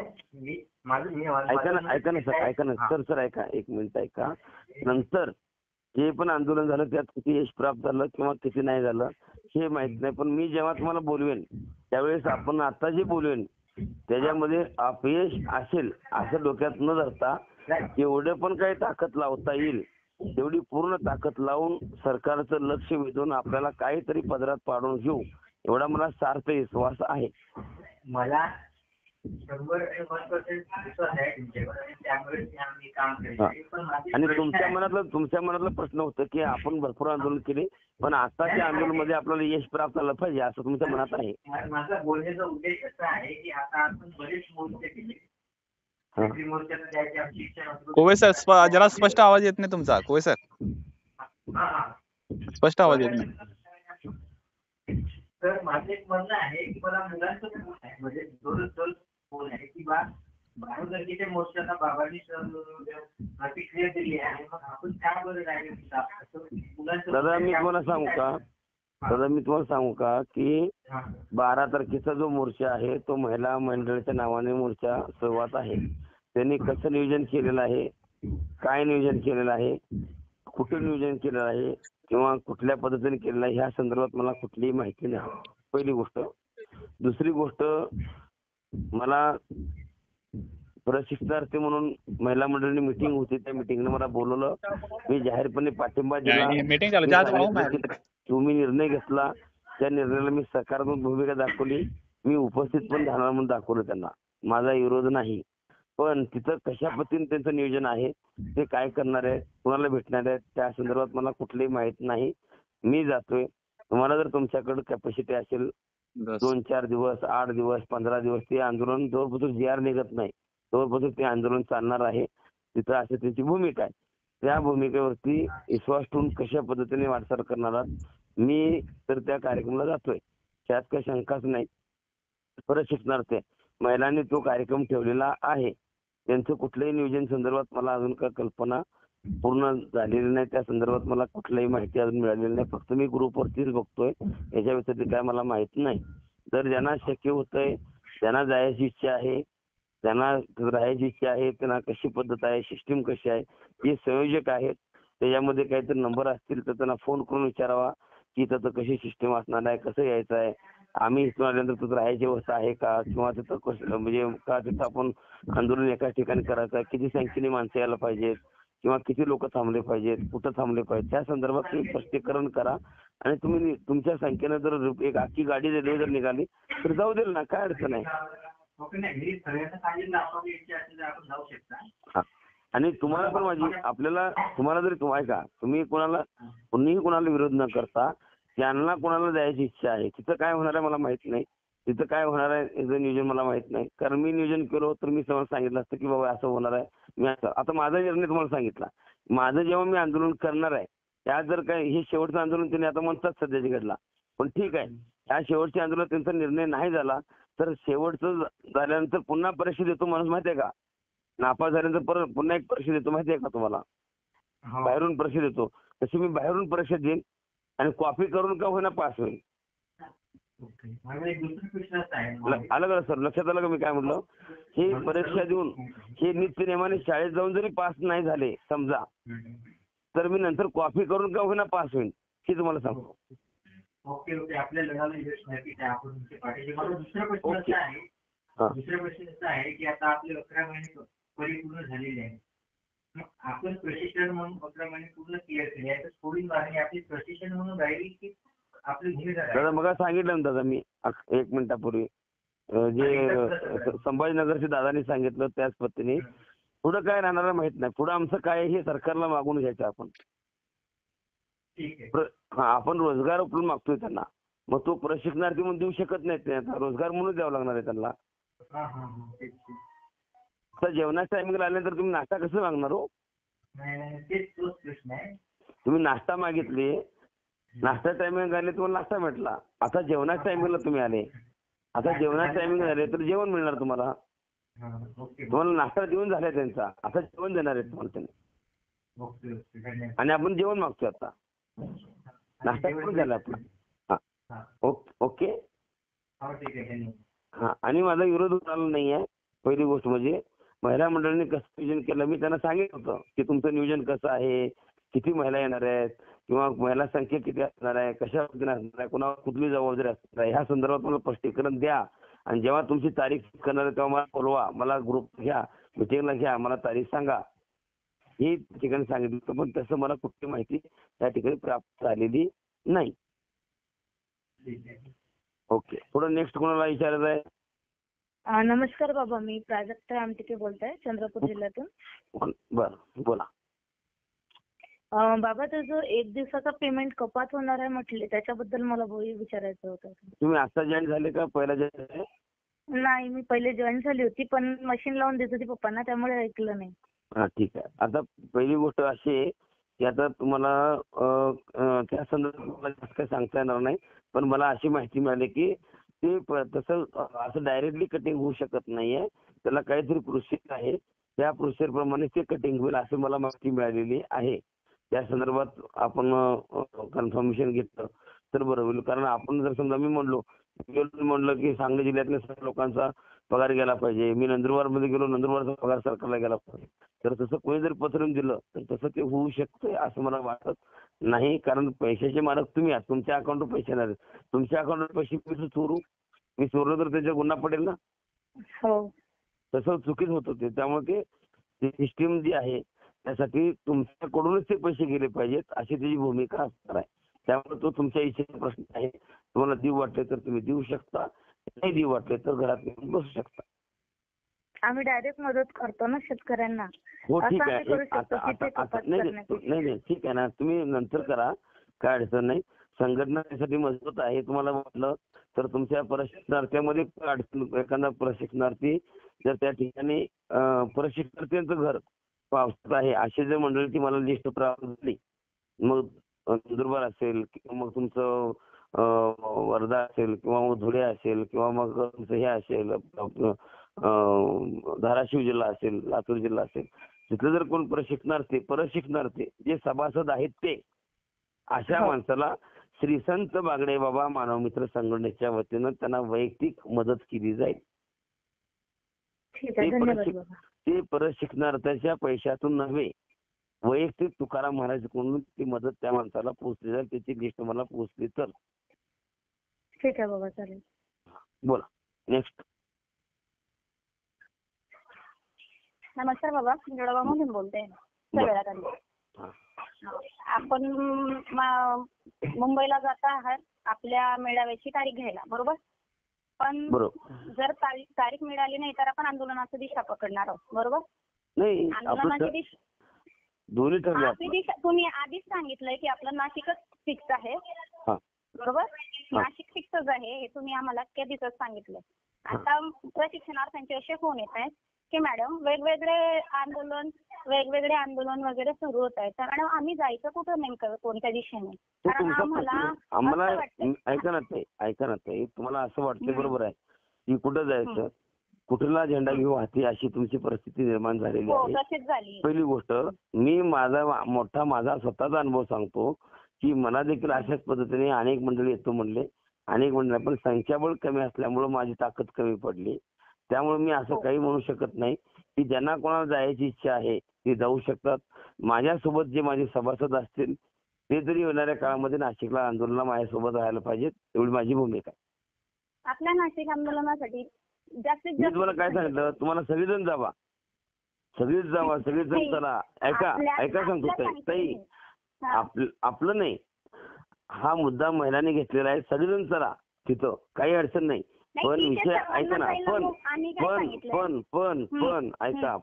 ऐका ना सर, ऐका एक मिनिट ऐका. नंतर जे पण आंदोलन झालं त्यात किती यश प्राप्त झालं किंवा किती नाही झालं हे माहित नाही. पण मी जेव्हा तुम्हाला बोलवेन त्यावेळेस आपण आता जे बोलवेन त्याच्यामध्ये अपयश असेल असं डोक्यात न धरता एवढं पण काही ताकद लावता येईल तेवढी पूर्ण ताकद लावून सरकारचं लक्ष वेधून आपल्याला काहीतरी पदरात पाडून घेऊ, एवढा मला सार्थ विश्वास आहे. मला 100% विश्वास आहे तुमच्यावर, त्यामुळे आम्ही काम केलं. आणि तुमच्या मनातला प्रश्न होता की आपण भरपूर आंदोलन केले, पण आताच्या आंदोलनामध्ये आपल्याला यश प्राप्त झालं पाहिजे असं तुमच्या मनात आहे. माझा बोलण्याचा उद्देश असा आहे की आता आपण बरेच मोर्चे केले. मोर्चाला जायची आमची इच्छा नव्हती. कोवे सर, जरा स्पष्ट आवाज येत नाही तुमचा. कोवे सर, स्पष्ट आवाज येत नाही. तर माझं एक म्हणणं आहे की मला मुलांचं फोन आहे, म्हणजे दोन फोन आहे की बाहेरच्या मोर्चाला बाबांनी प्रतिक्रिया दिली आहे, मग आपण काय बरं राहिले. दादा मी तुम्हाला सांगू का की 12 तारखेचा जो मोर्चा आहे तो महिला मंडळाच्या नावाने मोर्चा सुरुवात आहे. त्यांनी कसं नियोजन केलेलं आहे, काय नियोजन केलेलं आहे, कुठे नियोजन केलेलं आहे किंवा कुठल्या पद्धतीने केलेलं आहे ह्या संदर्भात मला कुठलीही माहिती नाही. पहिली गोष्ट. दुसरी गोष्ट, मला प्रशिक्षणार्थी म्हणून महिला मंडळाची मीटिंग होती, त्या मीटिंगने मला बोलवलं. मी जाहीरपणे पाठिंबा दिला. तुम्ही निर्णय घेतला, त्या निर्णयाला मी सकारात्मक भूमिका दाखवली. मी उपस्थित पण राहणार म्हणून दाखवलं त्यांना. माझा विरोध नाही. पण तिथं कशा पद्धतीने त्यांचं नियोजन आहे, ते काय करणार आहे, कुणाला भेटणार आहे, त्या संदर्भात मला कुठलीही माहिती नाही. मी जातोय. तुम्हाला जर तुमच्याकडे कॅपॅसिटी असेल 2-4 दिवस, 8 दिवस, 15 दिवस ते आंदोलन जोरपासून JR निघत नाही तोपर्यंत ते आंदोलन चालणार आहे. तिथं अशी त्यांची भूमिका आहे. त्या भूमिकेवरती विश्वास ठेवून कशा पद्धतीने वाटचाल करणार आहात. मी तर त्या कार्यक्रमाला जातोय, त्यात काही शंकाच नाही. प्रशिक्षणार्थी महिलांनी तो कार्यक्रम ठेवलेला आहे. त्यांचं कुठल्याही नियोजन संदर्भात मला अजून काही कल्पना पूर्ण झालेली नाही. त्या संदर्भात मला कुठलीही माहिती अजून मिळालेली नाही. फक्त मी ग्रुपवरतीच बघतोय, याच्या व्यतिरिक्त काय मला माहित नाही. जर ज्यांना शक्य होतंय, ज्यांना जायची इच्छा आहे, त्यांना राहायची इच्छा आहे, त्यांना कशी पद्धत आहे, सिस्टीम कशी आहे, जे संयोजक आहेत त्याच्यामध्ये काहीतरी नंबर असतील तर त्यांना फोन करून विचारावा की तिथं कशी सिस्टीम असणार आहे, कसं यायचं आहे, आम्ही इथून आल्यानंतर तिथं राहायची व्यवस्था आहे का, किंवा तिथं कसं म्हणजे का तिथं आपण आंदोलन एकाच ठिकाणी करायचं आहे, किती संख्येने माणसं यायला पाहिजेत किंवा किती लोक थांबले पाहिजेत, कुठं थांबले पाहिजेत, त्या संदर्भात तुम्ही स्पष्टीकरण करा. आणि तुम्ही तुमच्या संख्येनं जर एक आखी गाडी रेल्वे जर निघाली तर जाऊ देईल ना, काय अडचण आहे. आणि तुम्हाला पण माझी तुम्हाला जरी ऐका, तुम्ही कुणीही कोणाला विरोध न करता ज्यांना कोणाला जायची इच्छा आहे तिथं काय होणार आहे मला माहित नाही. तिथं काय होणार आहे याचं नियोजन मला माहित नाही. कारण मी नियोजन केलं तर मी समोर सांगितलं असतं की बाबा असं होणार आहे. मी आता माझा निर्णय तुम्हाला सांगितला. माझं जेव्हा मी आंदोलन करणार आहे त्यात जर काय हे शेवटचं आंदोलन त्यांनी आता म्हणतात सध्याची घडला, पण ठीक आहे, त्या शेवटच्या आंदोलन त्यांचा निर्णय नाही झाला तर शेवटचं झाल्यानंतर पुन्हा परीक्षा देतो माणूस माहितीये का. नापास झाल्यानंतर परत पुन्हा एक परीक्षा देतो माहितीये का तुम्हाला, बाहेरून परीक्षा देतो. तशी मी बाहेरून परीक्षा देईन आणि कॉपी करून का होईना पास होईल. आलं का सर, लक्षात आलं का मी काय म्हटलं. हे परीक्षा देऊन हे नित्य नियमाने शाळेत जाऊन जरी पास नाही झाले समजा तर मी नंतर कॉपी करून का होईना पास होईल हे तुम्हाला सांगतो. ओके आपल्या लढाला यश नक्कीच आहे. आपण तुमच्या पाठीशी. मला दुसरा प्रश्न ओके. असा आहे असा आहे की आता आपले 11 महिने परिपूर्ण झालेले आहेत. मग आपण प्रशिक्षण म्हणून 11 महिने पूर्ण क्लिअर केले आहे, तर पुढील मागणी आपली प्रशिक्षण म्हणून राहिली की आपली भूमिका दादा राहिली? मग सांगितलं ना दादा मी 1 मिनिटापूर्वी जे संभाजीनगरच्या दादानी सांगितलं त्याच पद्धतीने पुढं काय राहणार माहित नाही. पुढं आमचं काय हे सरकारला मागून घ्यायचं आपण. ठीक आहे. आपण रोजगार उपलब्ध मागतोय त्यांना, मग तो प्रशिक्षणार्थी म्हणून देऊ शकत नाहीत ते. आता रोजगार म्हणून द्यावा लागणार आहे त्यांना. ठीक. तर जेवणाच्या टायमिंगला आल्यानंतर तुम्ही नाश्ता कसं मागणार हो? नाही तेच तोच प्रश्न आहे. तुम्ही नाश्ता मागितले, नाश्ता टायमिंग आले तुम्हाला नाश्ता भेटला. आता जेवणाच्या टायमिंगला तुम्ही आले, आता जेवणाच्या टायमिंग झाले तर जेवण मिळणार तुम्हाला. तुम्हाला नाश्ता देऊन झालाय त्यांचा, आता जेवण देणार आहे तुम्हाला त्यांनी. आणि आपण जेवण मागतोय आता. नाश्ता करून झाला आपला. ओके. हा आणि माझा विरोध झाला नाहीये. पहिली गोष्ट म्हणजे महिला मंडळाने कसं नियोजन केलं मी त्यांना सांगितलं होतं की तुमचं नियोजन कसं आहे, किती महिला येणार आहेत किंवा महिला संख्या किती असणार आहे, कशा पद्धतीने असणार आहे, कुणावर कुठली जबाबदारी असणार आहे, ह्या संदर्भात मला स्पष्टीकरण द्या. आणि जेव्हा तुमची तारीख करणार आहे तेव्हा मला बोलवा, मला ग्रुप घ्या, मिटिंगला घ्या, मला तारीख सांगा. हे ठिकाणी सांगितलं होतं, पण तसं मला कुठली माहिती त्या ठिकाणी प्राप्त झालेली नाही. ओके. पुढे नेक्स्ट कोणाला विचारायचं आहे? नमस्कार बाबा, मी प्राजक्ता आमटिके बोलते चंद्रपूर जिल्ह्यातून. बरं बोला. बाबा तो जो 1 दिवसाचा पेमेंट कपात होणार आहे म्हटले त्याच्याबद्दल मला विचारायचं होतं. तुम्ही आता जॉईन झाले का पहिला जॉईन झाले? नाही, मी पहिले जॉईन झाली होती पण मशीन लावून देत होती पप्पांना, त्यामुळे ऐकलं नाही. हा ठीक आहे. आता पहिली गोष्ट अशी आहे की आता तुम्हाला त्या संदर्भात मला जास्त काही सांगता येणार नाही, पण मला अशी माहिती मिळाली की ते तसं असं डायरेक्टली कटिंग होऊ शकत नाहीये. त्याला काहीतरी प्रोसेस आहे, त्या प्रोसेस प्रमाणे ते कटिंग होईल असं मला माहिती मिळालेली आहे. त्या संदर्भात आपण कन्फर्मेशन घेतलं तर बरं होईल. कारण आपण जर समजा मी म्हणलं की सांगली जिल्ह्यातल्या सर्व लोकांचा पगार गेला पाहिजे, मी नंदुरबारमध्ये गेलो नंदुरबारचा पगार सरकारला गेला पाहिजे, तर तसं कोणी जर पसरून दिलं तर तसं ते होऊ शकतंय असं मला वाटत नाही. कारण पैशाचे मालक तुम्ही आहात, तुमच्या अकाउंटवर पैसे येणार आहेत. तुमच्या अकाउंटवर पैसे मी चोरलो तर त्याचा गुन्हा पडेल ना. हो. तसं चुकीच होत होते. त्यामुळे ते सिस्टीम जी आहे त्यासाठी तुमच्याकडूनच ते पैसे गेले पाहिजेत अशी त्याची भूमिका असणार आहे. त्यामुळे तो तुमच्या इच्छेचा प्रश्न आहे. तुम्हाला देऊ वाटले तर तुम्ही देऊ शकता, नाही देऊ वाटले तर घरात येऊन बसू शकता. आम्ही डायरेक्ट मदत करतो ना शेतकऱ्यांना. हो ठीक असं आहे. आम्ही करू शकतो की ते कपात करण्यासाठी. नाही ठीक आहे ना, तुम्ही नंतर करा, काय अडचण नाही. संघटना त्यासाठी मजबूत आहे. तुम्हाला वाटलं तर तुमच्या प्रशिक्षणार्थ्यामध्ये एखादा प्रशिक्षणार्थी जर त्या ठिकाणी प्रशिक्षणार्थींचं घर पावसात आहे अशी जर मंडळीची मला लिस्ट प्राप्त झाली, मग नंदुरबार असेल किंवा मग तुमचं वर्धा असेल किंवा मग धुळे असेल किंवा मग तुमचं हे असेल धाराशिव जिल्हा असेल, लातूर जिल्हा असेल, तिथलं जर कोण प्रशिक्षणार्थी जे सभासद आहेत ते अशा माणसाला श्री संत बागडे बाबा मानव मित्र संघटनेच्या वतीनं त्यांना वैयक्तिक मदत केली जाईल. ठीक आहे, धन्यवाद बाबा. ते प्रशिक्षणार्थ्याच्या पैशातून नव्हे, वैयक्तिक तुकाराम महाराजकडून ती मदत त्या माणसाला पोहोचली जाईल. त्याची लिस्ट मला पोहोचली तर. ठीक आहे बाबा, चालेल. बोला नेक्स्ट. नमस्कार बाबा, जळगावमधून बोलते. आपण मुंबईला जात आहात आपल्या मेळाव्याची तारीख घ्यायला, बरोबर? पण जर तारीख मिळाली नाही तर आपण आंदोलनाची दिशा पकडणार आहोत, बरोबर? नाही, आंदोलनाची दिशा दोन्ही ठरले. तुम्ही आधीच सांगितलंय की आपलं नाशिकच फिक्स आहे, बरोबर? नाशिक फिक्सच आहे हे तुम्ही आम्हाला त्या दिवसात सांगितलंय. आता प्रशिक्षणार्थ्यांचे असे फोन येत आहेत की मॅडम वेगवेगळे आंदोलन वगैरे सुरू होत आहेत, तर मॅडम आम्ही जायचं कुठं नेमकं, कोणत्या दिशेने? कारण आम्हाला ऐका ना ताई, तुम्हाला असं वाटतंय बरोबर आहे की कुठं जायचं, कुठला झेंडा घेऊ हाती अशी तुमची परिस्थिती निर्माण झालेली आहे. पहिली गोष्ट मी माझा स्वतःचा अनुभव सांगतो की मला देखील अशाच पद्धतीने अनेक मंडळी येतो म्हणले, अनेक मंडळी, पण संख्याबळ कमी असल्यामुळे माझी ताकद कमी पडली. त्यामुळे मी असं काही म्हणू शकत नाही की ज्यांना कोणाला जायची इच्छा आहे ते जाऊ शकतात. माझ्यासोबत जे माझे सभासद असतील ते तरी येणाऱ्या काळामध्ये नाशिकला आंदोलनाला माझ्यासोबत राहायला पाहिजेत, एवढी माझी भूमिका आहे. आपल्या नाशिक आंदोलनासाठी जास्तीत मी जास्त तुम्हाला काय सांगितलं, तुम्हाला सगळेजण जावा, सगळीच जावा, सगळेजण चला. ऐका सांगतो ताई, आपलं नाही, हा मुद्दा महिलांनी घेतलेला आहे. सगळेजण चला तिथं, काही अडचण नाही. पण विषय ऐका ना, पण ऐका,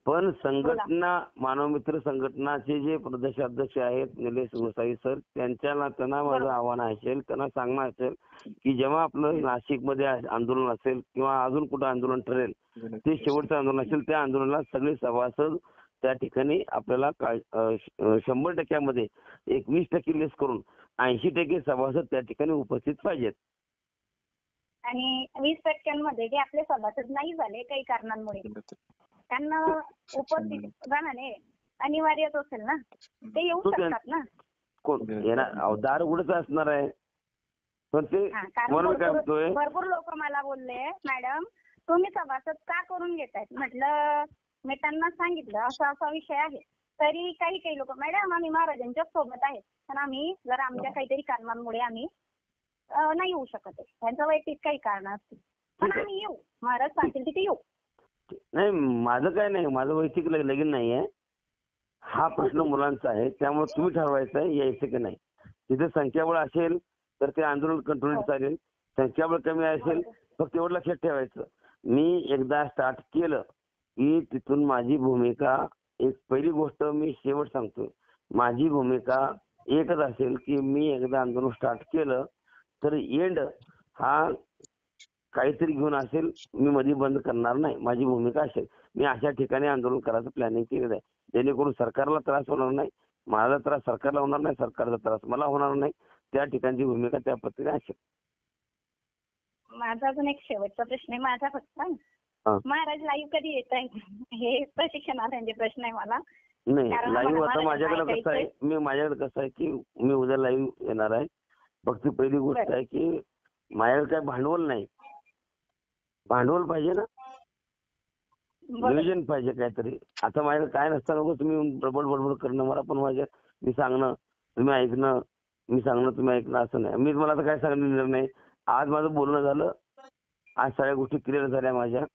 पण संघटना, मानवमित्र संघटनाचे जे प्रदेशाध्यक्ष आहेत निलेश गोसावी सर, त्यांना माझं आव्हान असेल, त्यांना सांगणं असेल की जेव्हा आपलं नाशिकमध्ये आंदोलन असेल किंवा अजून कुठं आंदोलन ठरेल, ते शेवटचं आंदोलन असेल, त्या आंदोलनाला सगळे सभासद त्या ठिकाणी आपल्याला 100% 20% लेस करून 80% सभासद त्या ठिकाणी उपस्थित पाहिजेत. आणि 20% जे आपले सभासद नाही झाले काही कारणांमुळे, त्यांना उपस्थित राहणे अनिवार्यच असेल ना, ते येऊ शकतात ना. कोण येणार, दार उघडच असणार आहे. पण ते भरपूर लोक मला बोलले, मॅडम तुम्ही सभासद का करून घेतायत. म्हटलं मी त्यांना सांगितलं असा असा विषय आहे, तरी काही लोक, मॅडम आम्ही महाराजांच्या सोबत आहेत, पण आम्ही जर आमच्या काहीतरी कारणांमुळे आम्ही नाही येऊ शकत आहे, त्यांचं वैयक्तिक काही कारण असतील, पण आम्ही येऊ, महाराज सांगतील तिथे येऊ. नाही, माझं काय नाही, माझं वैयक्तिक लगीन नाहीये. हा प्रश्न मुलांचा आहे, त्यामुळे तुम्ही ठरवायचं आहे यायचं की नाही. तिथे संख्याबळ असेल तर ते आंदोलन कंट्रोल चालेल, संख्याबळ कमी असेल फक्त एवढं लक्षात ठेवायचं, मी एकदा स्टार्ट केलं की तिथून माझी भूमिका, एक पहिली गोष्ट मी शेवट सांगतो, माझी भूमिका एकच असेल की मी एकदा आंदोलन स्टार्ट केलं तर एंड हा काहीतरी घेऊन असेल, मी मध्ये बंद करणार नाही. माझी भूमिका असेल, मी अशा ठिकाणी आंदोलन करायचं प्लॅनिंग केलेलं आहे, जेणेकरून सरकारला त्रास होणार नाही, माझा त्रास सरकारला होणार नाही, सरकारचा त्रास मला होणार नाही. त्या ठिकाणची भूमिका त्या पद्धतीने असेल. माझा अजून एक शेवटचा प्रश्न आहे माझा फक्त, महाराज लाईव्ह कधी येत आहे, हे प्रशिक्षणार्थ्यांचे प्रश्न आहे मला. नाही, लाईव्ह आता माझ्याकडे कसं आहे की मी उद्या लाईव्ह येणार आहे. फक्त पहिली गोष्ट आहे की माझ्याकडे काय भांडवल नाही, भांडवल पाहिजे ना, नियोजन पाहिजे काहीतरी. आता माझ्याकडे काय नसतं, नको तुम्ही बडबड करणं, मला पण मी सांगणं तुम्ही ऐकणं, मी सांगणं तुम्ही ऐकणं, असं नाही. मी तुम्हाला आता काय सांगितलं नाही, आज माझं बोलणं झालं, आज सगळ्या गोष्टी क्लिअर झाल्या माझ्या.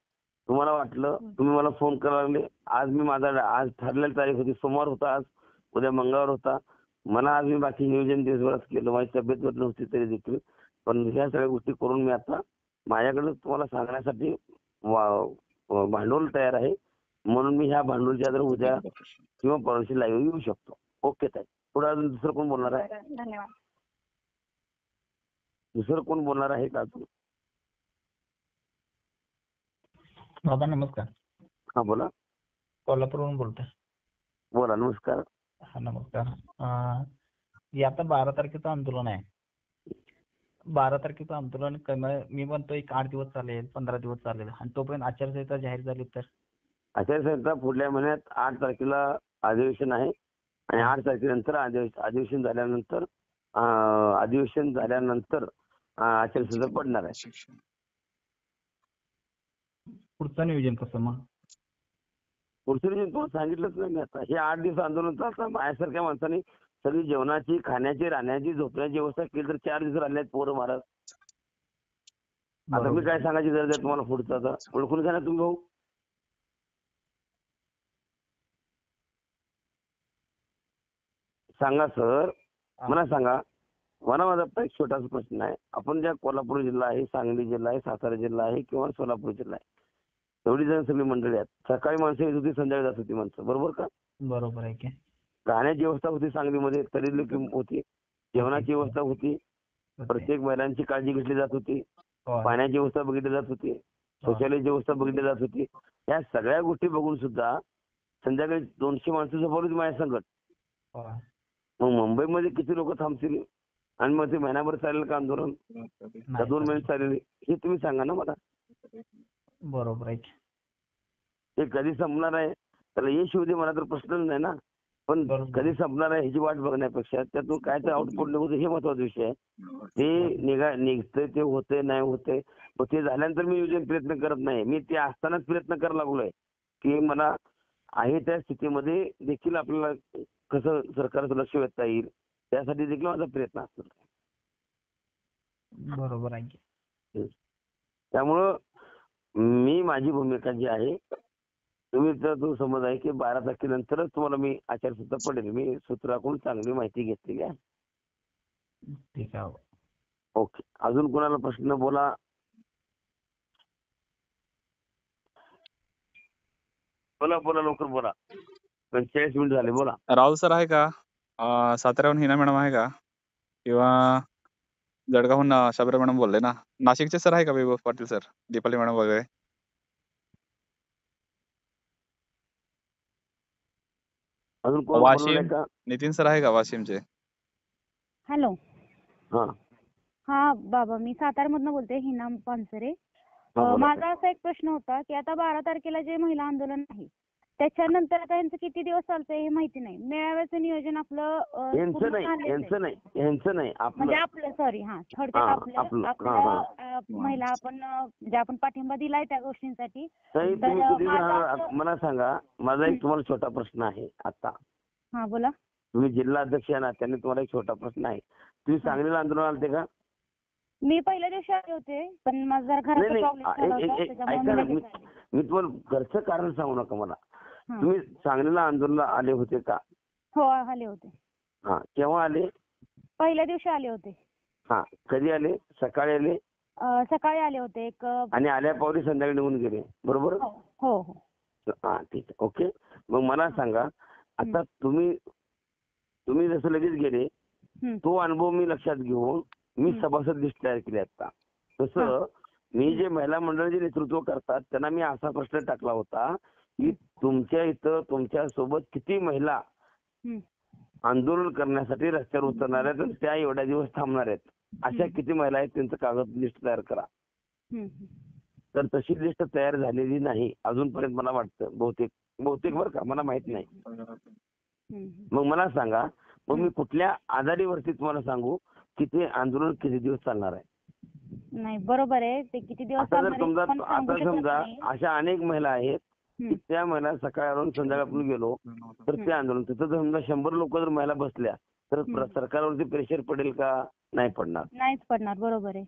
तुम्हाला वाटलं, तुम्ही मला फोन करायला लागले, आज मी आज ठरलेली तारीख होती, सोमवार होता आज, उद्या मंगळवार होता. मला आज मी बाकी नियोजन दिवसभरात केलं, माझी तब्येत बदल नव्हती तरी देखील, पण ह्या सगळ्या गोष्टी करून मी आता माझ्याकडे तुम्हाला सांगण्यासाठी भांडवल तयार आहे, म्हणून मी ह्या भांडवलच्या आधारे उद्या किंवा परवाशी लाईव्ह येऊ शकतो. ओके ताई. पुढे अजून दुसरं कोण बोलणार आहे? धन्यवाद. दुसरं कोण बोलणार आहे का अजून? बाबा नमस्कार. हा बोला. कोल्हापूरवरून बोलतोय. बोला. नमस्कार. हा नमस्कार. आता 12 तारखेचं आंदोलन आहे. 12 तारखेचं आंदोलन मी म्हणतो एक 8 दिवस चालेल, 15 दिवस चालेल, आणि तोपर्यंत आचारसंहिता जाहीर झाली तर? आचारसंहिता पुढल्या महिन्यात 8 तारखेला अधिवेशन आहे, आणि 8 तारखेनंतर अधिवेशन झाल्यानंतर आचारसंहिता पडणार आहे. पुढचं नियोजन कसं मग? पुढचं नियोजन तुम्हाला सांगितलंच नाही मी आता. हे 8 दिवस आंदोलन चालतं. माझ्यासारख्या माणसाने सगळी जेवणाची, खाण्याची, राहण्याची, झोपण्याची व्यवस्था केली तर 4 दिवस राहिल्यात पोरं महाराज. आता मी काय सांगायची गरज आहे तुम्हाला पुढचं? आता ओळखून घ्या ना तुम्ही भाऊ. सांगा सर, मला सांगा. माझा एक छोटासा प्रश्न आहे. आपण ज्या कोल्हापूर जिल्हा आहे, सांगली जिल्हा आहे, सातारा जिल्हा आहे किंवा सोलापूर जिल्हा आहे, एवढी जण सगळी मंडळी आहेत. सकाळी माणसं येत होती, संध्याकाळी जात होती माणसं, बरोबर का? बरोबर आहे की. राहण्याची व्यवस्था होती सांगलीमध्ये, तरी होती, जेवणाची व्यवस्था होती, प्रत्येक महिलांची काळजी घेतली जात होती, पाण्याची व्यवस्था बघितली जात होती, शौचालयाची व्यवस्था बघितली जात होती. या सगळ्या गोष्टी बघून सुद्धा संध्याकाळी 200 माणसं झोपवली माझ्या संकट. मग मुंबईमध्ये किती लोक थांबतील, आणि मग ते महिनाभर चालेल का आंदोलन? 2 महिने चालेल, हे तुम्ही सांगा ना मला. बरोबर आहे. ते कधी संपणार आहे त्याला यश येऊ दे, मला तर प्रश्नच नाही ना. पण कधी संपणार आहे ह्याची वाट बघण्यापेक्षा त्यातून काय तर आउटपुट निघतं हे महत्वाचा विषय आहे. ते निघतंय, ते होतंय, नाही होतंय, मग ते झाल्यानंतर मी प्रयत्न करत नाही. मी ते असतानाच प्रयत्न करायला लागलोय की मला आहे त्या स्थितीमध्ये देखील आपल्याला कसं सरकारचं लक्ष वेधता येईल त्यासाठी देखील माझा प्रयत्न असतो. बरोबर आहे की. त्यामुळं मी माझी भूमिका जी आहे तुम्ही तो समज आहे की 12 तारखेनंतरच तुम्हाला मी आचारसंहिता पडेल. मी सूत्राकडून चांगली माहिती घेतलेली आहे. ठीक आहे. ओके. अजून कोणाला प्रश्न बोला. बोला लवकर बोला. 45 मिनिट झाले बोला. राहुल सर आहे का? साताऱ्याहून हिना मॅडम आहे का? किंवा जळगावहून शबरी मॅडम बोलले ना. नाशिकचे सर आहे का वैभव पाटील सर, दीपाली मॅडम वगैरे? अजून कोण वाशिम नितीन सर आहे का वाशिमचे? हॅलो. हा हा बाबा, मी सातारमधनं बोलते, हिना पानसरे. बोला. माझा असा एक प्रश्न होता की आता 12 तारखेला जे महिला आंदोलन आहे त्याच्यानंतर आता यांचं किती दिवस चालतंय हे माहिती नाही. मेळाव्याचं नियोजन आपलं यांचं पूर्ण नाही झालेलं आहे. यांचं नाही म्हणजे आपलं. आपलं सॉरी थोडक्यात हा, आपल्या आपलं. महिला आपण म्हणजे आपण पाठिंबा दिलाय त्या गोष्टींसाठी. ताई तर तुम्ही कधी माझं राहणार असं- मला सांगा. माझा एक तुम्हाला छोटा प्रश्न आहे आता. हा बोला. तुम्ही जिल्हा अध्यक्ष आहे ना, त्याने तुम्हाला एक छोटा प्रश्न आहे. तुम्ही सांगलीला आंदोलन आलते का? मी पहिल्या दिवशी आले होते पण माझा जरा घराचा नाही प्रॉब्लेम झाला होता त्याच्यामुळे ऐका ना, मी लगेच आले. मी तुम्हाला घरचं कारण सांगू नका मला. हा. तुम्ही सांगलीला आंदोलनाला आले होते का? हो आले होते. हा केव्हा आले? पहिल्या दिवशी आले होते. हा कधी आले? सकाळी आले सकाळी आले होते एक आणि आल्या पावली संध्याकाळी निघून गेले बरोबर? हो. हा ठीक आहे. ओके. मग मला सांगा आता तुम्ही जसं लगेच गेले तो अनुभव मी लक्षात घेऊन मी सभासद लिस्ट तयार केली आता. तसं मी जे महिला मंडळाचे नेतृत्व करतात त्यांना मी असा प्रश्न टाकला होता की तुमच्या इथं तुमच्या सोबत किती महिला आंदोलन करण्यासाठी रस्त्यावर उतरणार आहेत आणि त्या एवढ्या दिवस थांबणार आहेत अशा किती महिला आहेत त्यांचं कागद लिस्ट तयार करा. तर तशी लिस्ट तयार झालेली नाही अजूनपर्यंत मला वाटतं. बहुतेक बरं का मला माहित नाही. मग मला सांगा मग मी कुठल्या आधारीवरती तुम्हाला सांगू की ते आंदोलन किती दिवस चालणार आहे? नाही बरोबर आहे ते किती दिवस आता जर चालणार आहे समजा पण सांगू आता शकत समजा नाही. अशा अनेक महिला आहेत की त्या महिला सकाळवरून संध्याकाळपर्यंत गेलो तर ते आंदोलन तिथं जर समजा 100 लोक जर महिला बसल्या तर सरकारवरती प्रेशर पडेल का? नाही पडणार. नाहीच पडणार. बरोबर आहे.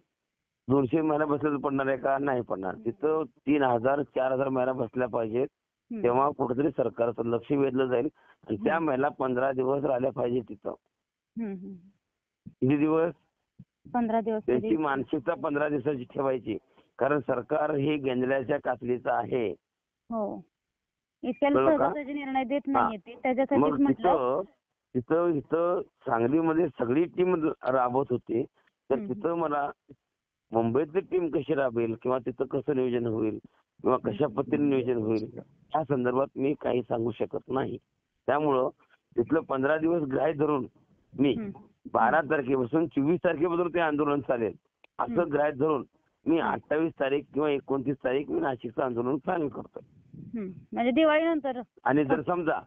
200 महिला बसल्या तर पडणार आहे का? नाही पडणार. तिथं 3000-4000 महिला बसल्या पाहिजेत तेव्हा कुठेतरी सरकारचं लक्ष वेधलं जाईल आणि त्या महिला 15 दिवस राहिल्या पाहिजे तिथं. किती दिवस? 15 दिवस. त्याची मानसिकता 15 दिवसाची ठेवायची कारण सरकार हे गेंजल्याच्या कातलीचं आहे. हो. इतक्या सहजासहजी निर्णय देत नाहीये ते त्याच्यासाठीच मग म्हटलं. इथं सांगलीमध्ये सगळी टीम राबवत होती तर तिथं मला मुंबईतली टीम कशी राबेल किंवा तिथं कसं नियोजन होईल किंवा कशा पद्धतीने नियोजन होईल या संदर्भात मी काही सांगू शकत नाही. त्यामुळं तिथलं 15 दिवस ग्राह्य धरून मी 12 तारखेपासून 24 तारखेपासून ते आंदोलन चालेल असं ग्राह्य धरून मी 28 तारीख किंवा 29 तारीख मी नाशिकचं आंदोलन फायनल करतोय. म्हणजे दिवाळीनंतर. आणि जर समजा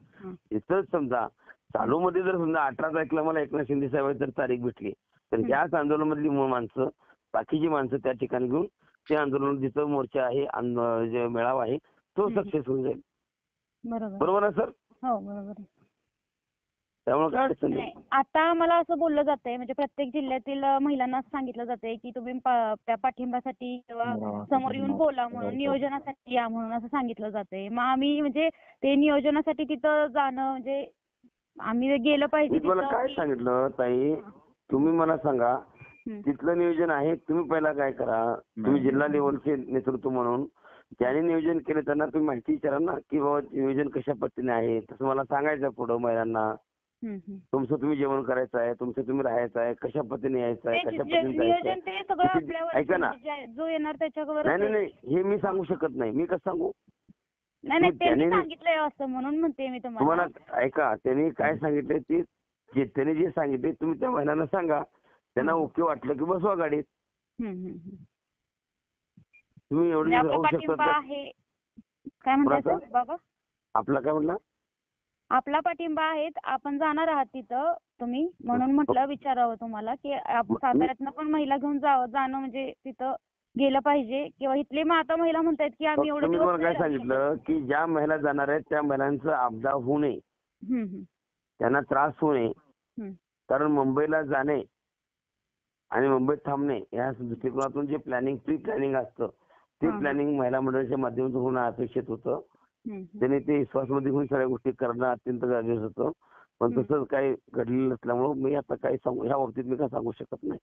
इथंच समजा चालूमध्ये जर समजा 18 तारखेला मला एकनाथ शिंदे साहेब जर तारीख भेटली तर याच आंदोलनामधली माणसं बाकीची माणसं त्या ठिकाणी घेऊन ते आंदोलन जिथं मोर्चा आहे जे मेळावा आहे तो सक्सेस होऊन जाईल. बरोबर ना सर? हो बरोबर आहे. त्यामुळे काय अडचण नाही. आता मला असं बोललं जातंय म्हणजे प्रत्येक जिल्ह्यातील महिलांना असं सांगितलं जातंय की तुम्ही त्या पाठिंब्यासाठी किंवा समोर येऊन बोला म्हणून नियोजनासाठी या म्हणून असं सांगितलं जातंय. मग आम्ही म्हणजे ते नियोजनासाठी तिथं जाणं म्हणजे आम्ही गेलं पाहिजे. मी तुम्हाला काय सांगितलं ताई तुम्ही मला सांगा तिथलं नियोजन आहे तुम्ही पहिला काय करा तुम्ही जिल्हा लेवलचे नेतृत्व म्हणून ज्याने नियोजन केलं त्यांना तुम्ही माहिती विचारा ना की बाबा नियोजन कशा पद्धतीने आहे तसं मला सांगायचं पुढं महिलांना. तुमचं तुम्ही जेवण करायचं आहे तुमचं तुम्ही राहायचं आहे कशा पद्धतीने यायचं आहे कशा पद्धतीने जायचं. ऐका ना जो येणार त्याच्यावर. नाही हे मी सांगू शकत नाही. मी कसं सांगू? नाही त्यांनी सांगितलंय असं म्हणून म्हणते मी तुम्हाला. ऐका त्यांनी काय सांगितलंय ते त्यांनी जे सांगितले तुम्ही त्या महिलांना सांगा त्यांना ओके वाटलं की बसवा गाडीत. तुम्ही एवढी राहू शकता. काय म्हणताय बाबा? आपला काय म्हणला? आपला पाठिंबा आहे आपण जाणार आहात तिथं तुम्ही म्हणून म्हटलं विचारावं तुम्हाला की साताऱ्यातनं पण महिला घेऊन जाणं म्हणजे तिथं गेलं पाहिजे किंवा इथले मग आता महिला म्हणतायत की आम्ही फक्त एवढे मी दिवस तुम्हाला काय नाही राहू सांगितलं की ज्या महिला जाणार आहेत त्या महिलांचा अपघात होऊ नये, शकत. हम्म, त्यांना त्रास होऊ नये. हम्म. कारण मुंबईला जाणे आणि मुंबईत थांबणे या दृष्टिकोनातून जे प्री प्लॅनिंग असतं ते हा. प्लॅनिंग महिला मंडळाच्या माध्यमातून होणं अपेक्षित होतं. हम्म. त्यांनी ते विश्वासमध्ये घेऊन सगळ्या गोष्टी करणं अत्यंत गरजेचं होतं. पण तसं काही घडलेलं नसल्यामुळं मी आता काही सांगू ह्या बाबतीत मी काय सांगू शकत नाही.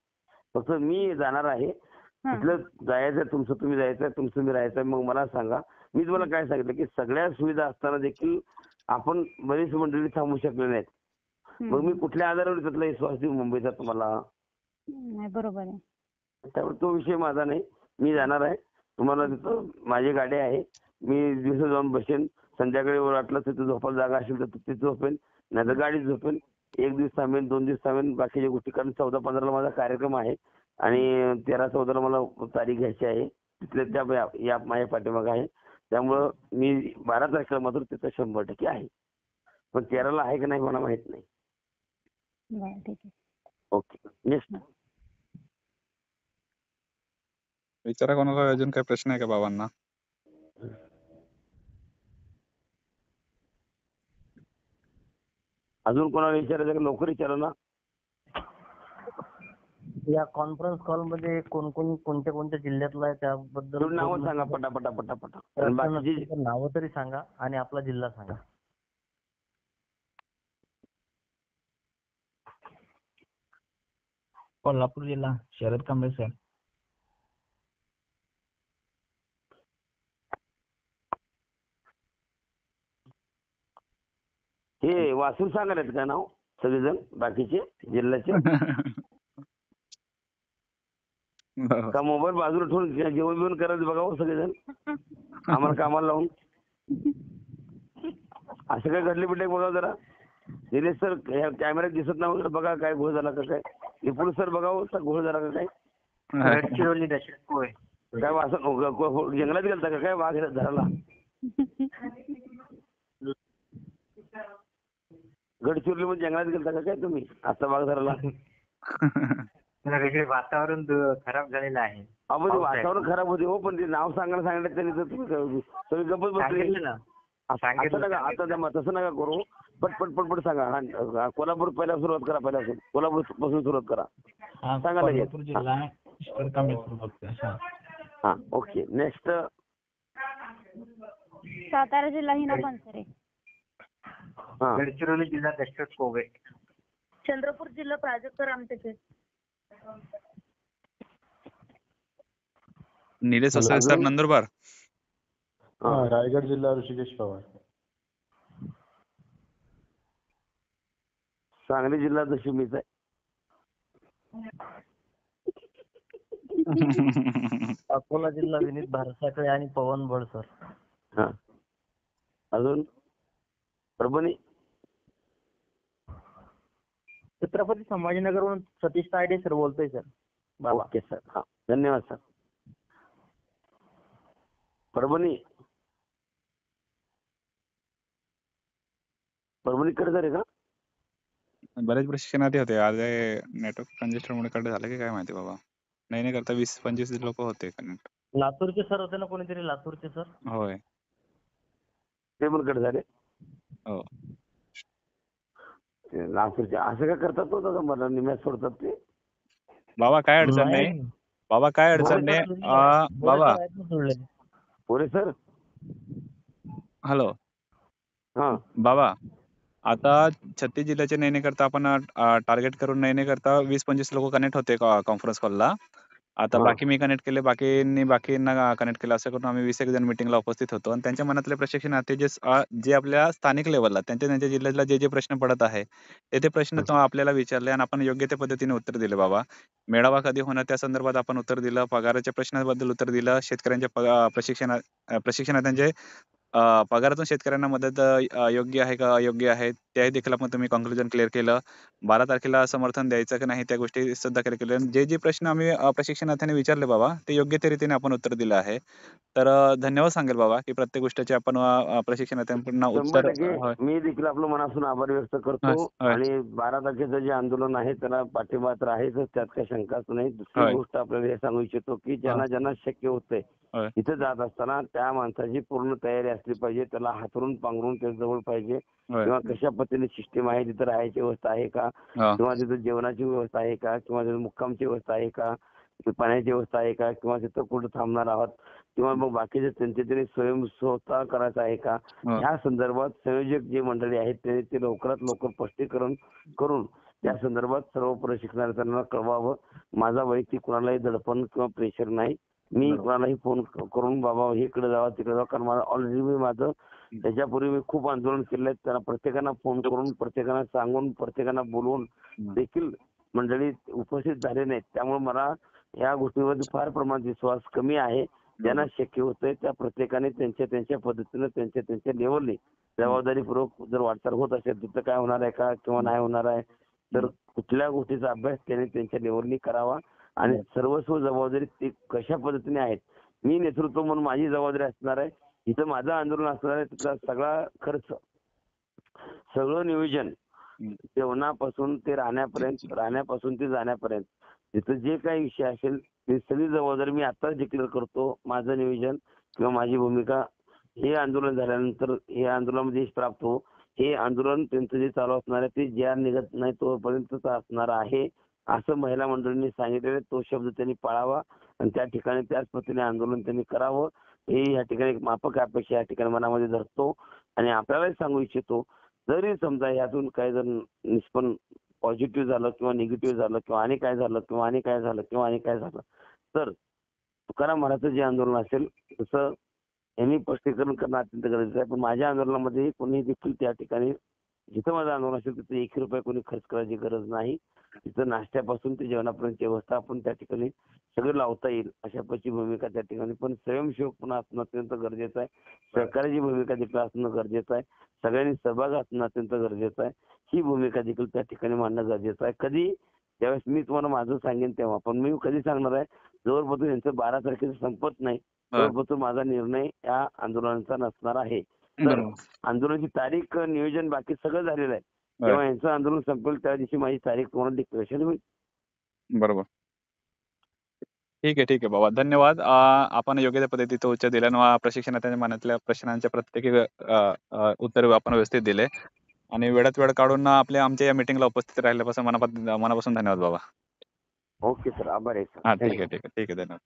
फक्त मी जाणार आहे, हा. तिथलं जायचं तुमचं तुम्ही जायचं तुमचं मी राहायचं मग मला सांगा. मी तुम्हाला काय सांगितलं की सगळ्या सुविधा असताना देखील आपण बरीच मंडळी थांबू शकले नाहीत. मग मी कुठल्या आधारावर त्यातला विश्वास देऊ मुंबईचा तुम्हाला? नाही, बरोबर आहे. त्यामुळे तो विषय माझा नाही. मी जाणार आहे. तुम्हाला तिथं माझी गाडी आहे. मी दिवसा जाऊन बसेन. संध्याकाळी वाटलं तिथे झोपायला जागा असेल तर तिथे झोपेन, नाही तर गाडीत झोपेन. 1 दिवस थांबेन, 2 दिवस थांबेन, बाकीच्या गोष्टी. कारण 14-15 माझा कार्यक्रम आहे आणि 13-14 मला तारीख घ्यायची आहे. तिथल्या त्या या माझ्या पाठीमागे आहे. त्यामुळं मी 12 तारखेला मात्र तिथं 100% आहे. पण 13ला आहे की नाही मला माहित नाही. बरं, ठीक आहे. Okay, next. विचारा कोणाला अजून काही प्रश्न आहे का बाबांना? अजून कोणाला विचारायचं का? लवकर विचारा ना. या कॉन्फरन्स कॉल मध्ये कोणत्या कोणत्या जिल्ह्यातला आहे त्याबद्दल तुम्ही नावं सांगा पटापटा. आणि बाकीची नावं तरी सांगा आणि आपला जिल्हा सांगा. कोल्हापूर जिल्हा शरद कांबळे सर. हे वासून सांगायला का नाव सगळेजण बाकीचे जिल्ह्याचे? का मोबाईल बाजूला ठेवून जेवण बिवण करायचं बघावं सगळेजण आम्हाला कामाला लावून? असं काय घडले बिडले बघा जरा. दिनेश सर कॅमेऱ्यात दिसत नाही वगैरे बघा काय घोळ झाला का काय. निपुण सर बघावं घोळ झाला का काय. काय वासं जंगलात गेलता का काय वाघ धराला? गडचिरोली मध्ये जंगलात गेलता का काय तुम्ही आता वाघ धराला? वातावरण खराब झालेलं आहे. अहो वातावरण खराब होते हो, पण ते नाव सांगायला सांगितलं त्यांनी तर तुम्ही गप्पच बसले. तसं नका करू. पटपट सांगा. कोल्हापूर पहिला सुरुवात करा. पहिल्यापासून कोल्हापूर पासून सुरुवात करा. सांगा लगेच. कोल्हापूर जिल्हा शरद कांबळे सर बघतोय. हा, ओके, नेक्स्ट. सातारा जिल्हा हिना पानसरे. गडचिरोली जिल्हा दशरथ कोवे. चंद्रपूर जिल्हा प्राजक्त रामटेके. निलेश वसई सर नंदुरबार. रायगड जिल्हा ऋषिकेश पवार. सांगली जिल्हा दशमीच आहे. अकोला जिल्हा विनीत भारसाकडे आणि पवन बळ सर. हा, अजून परभणी. छत्रपती संभाजीनगरवरून सतीश तायडे सर बोलतोय सर. बाबा. Okay sir. हा, धन्यवाद सर. परभणी कडे आहे का? बरेच प्रशिक्षणार्थी होते. आज नेटवर्क कंजेस्टेड मुळे कट झालं की काय माहिती बाबा. नाही करता 20-25 लोक होते कनेक्ट. लातूरचे सर होते ना कोणीतरी, लातूरचे सर. होय, ते पण कट झाले. हो. लातूरचे असं काय करतात तो दादा, मला निम्यात सोडतात ते. बाबा काय अडचण नाही. बाबा काय अडचण नाही. बाबा पोरे सर. हॅलो. हा बाबा, आता 36 जिल्ह्याचे नाही करता आपण टार्गेट करून नाही करता 20-25 लोक कनेक्ट होते कॉन्फरन्स कॉलला. आता बाकी मी कनेक्ट केले, बाकींना कनेक्ट केलं. असं करून आम्ही 20 जण मिटिंगला उपस्थित होतो आणि त्यांच्या मनातले प्रशिक्षणार्थी जे आपल्या स्थानिक लेवलला त्यांच्या जिल्ह्यातला जे प्रश्न पडत आहे ते प्रश्न आपल्याला विचारले आणि आपण योग्य त्या पद्धतीने उत्तर दिले. बाबा, मेळावा कधी होणार त्या संदर्भात आपण उत्तर दिलं, पगाराच्या प्रश्नाबद्दल उत्तर दिलं, शेतकऱ्यांच्या प्रशिक्षणार्थ्यांचे पगारातून शेतकऱ्यांना मदत योग्य आहे का अयोग्य आहे ते देखील आपण तुम्ही कन्क्लुजन क्लिअर केलं. 12 तारखेला समर्थन द्यायचं की नाही त्या गोष्टी सुद्धा क्लिअर केल्या. जे प्रश्न आम्ही प्रशिक्षणार्थ्याने विचारले बाबा ते योग्य त्या रीतीने आपण उत्तर दिलं आहे. तर धन्यवाद सांगेल बाबा की प्रत्येक गोष्टीचे आपण प्रशिक्षणार्थ्यांकडून उत्तर 100% मी देखील आपलं मनापासून आभार व्यक्त करतो. होय. आणि 12 तारखेचं जे आंदोलन आहे त्याला पाठिंबा तर आहेच, त्यात काही शंकाच नाही. दुसरी होय. गोष्ट आपल्याला हे सांगू इच्छितो की ज्यांना ज्यांना शक्य होतंय होय. तिथे जात असताना त्या माणसाची पूर्ण तयारी असली पाहिजे. त्याला हातरून पांघरून त्या जवळ पाहिजे. होय. किंवा कशा पद्धतीने सिस्टीम आहे, तिथे राहायची व्यवस्था आहे का, हा. किंवा तिथे जेवणाची व्यवस्था आहे का, किंवा तिथे मुक्कामची व्यवस्था आहे का, तिथे पाण्याची व्यवस्था आहे का, किंवा तिथं कुठं थांबणार आहोत, किंवा मग बाकीचे त्यांचे त्यांनी स्वतः करायचं आहे का, हा. ह्या संदर्भात संयोजक जे मंडळी आहेत ते लवकरात लवकर स्पष्टीकरण करून त्या संदर्भात सर्व प्रशिक्षणार्थींना कळवावं. माझा वैयक्तिक कुणालाही दडपण किंवा प्रेशर नाही. मी कुणालाही फोन करून बाबा इकडे जावा तिकडे जावा, कारण मला ऑलरेडी मी माझं त्याच्यापूर्वी मी खूप आंदोलन केलं आहे. त्यांना प्रत्येकांना फोन करून, प्रत्येकांना सांगून, प्रत्येकांना बोलवून देखील मंडळी उपस्थित झाले नाहीत. त्यामुळे मला या गोष्टीवर फार प्रमाणात विश्वास कमी आहे. ज्यांना शक्य होतंय त्या प्रत्येकाने त्यांच्या त्यांच्या पद्धतीनं त्यांच्या लेवलने जबाबदारीपूर्वक जर वाटचाल होत असेल तिथं काय होणार आहे का किंवा नाही होणार आहे, तर कुठल्या गोष्टीचा अभ्यास त्यांनी त्यांच्या लेवलनी करावा. आणि सर्वस्व जबाबदारी ते कशा पद्धतीने आहेत, मी नेतृत्व म्हणून माझी जबाबदारी असणार आहे. इथं माझं आंदोलन असणार आहे, तिथला सगळा खर्च, सगळं नियोजन, जेवणापासून ते राहण्यापासून ते जाण्यापर्यंत तिथं जे काही विषय असेल ती सगळी जबाबदारी मी आताच डिक्लेअर करतो. माझं नियोजन किंवा माझी भूमिका हे आंदोलन झाल्यानंतर हे आंदोलनामध्ये यश प्राप्त हो, हे आंदोलन त्यांचं जे चालू असणार आहे ते ज्या निघत नाही तोपर्यंतच असणार आहे असं महिला मंडळींनी सांगितलेलं. तो शब्द त्यांनी पाळावा आणि त्या ठिकाणी त्याच पद्धतीने आंदोलन त्यांनी करावं, हे या ठिकाणी एक माफक अपेक्षा या ठिकाणी मनामध्ये धरतो. आणि आपल्यालाही सांगू इच्छितो, जरी समजा यातून काही जर निष्पन्न पॉझिटिव्ह झालं किंवा निगेटिव्ह झालं किंवा आणि काय झालं तर तुकाराम महाराजचं जे आंदोलन असेल तसं यांनी स्पष्टीकरण करणं अत्यंत गरजेचं आहे. पण माझ्या आंदोलनामध्ये कोणी देखील त्या ठिकाणी जिथं माझं आंदोलन असेल तिथे 1 रुपया कोणी खर्च करायची गरज नाही. तिथं नाश्त्यापासून ते जेवणापर्यंतची व्यवस्था आपण त्या ठिकाणी सगळं लावता येईल अशा प्रकारची भूमिका त्या ठिकाणी, पण स्वयंसेवकपणा असणं अत्यंत गरजेचं आहे. सरकारची भूमिका देखील असणं गरजेचं आहे. सगळ्यांनी सहभाग असणं अत्यंत गरजेचं आहे. ही भूमिका देखील त्या ठिकाणी मांडणं गरजेचं आहे. कधी त्यावेळेस मी तुम्हाला माझं सांगेन तेव्हा, पण मी कधी सांगणार आहे जोरपासून यांचं 12 तारखेचं संपत नाही तोपर्यंत माझा निर्णय या आंदोलनाचा नसणार आहे. तर आंदोलनाची तारीख, नियोजन बाकी सगळं झालेलं आहे. जेव्हा यांचं आंदोलन संपेल त्या दिवशी माझी तारीख तुम्हाला डिक्लेरेशन होईल. बरोबर. ठीक आहे बाबा, धन्यवाद. आपण योग्य त्या पद्धतीचं उत्तर दिलं आणि प्रशिक्षणार्थ्यांच्या मनातल्या प्रश्नांच्या प्रत्येकी उत्तर आपण व्यवस्थित दिले आणि वेळात वेळ काढून आमच्या या मीटिंगला उपस्थित राहिल्यापासून मनापासून धन्यवाद बाबा. ओके सर, आभार आहे सर. हा, ठीक आहे, धन्यवाद.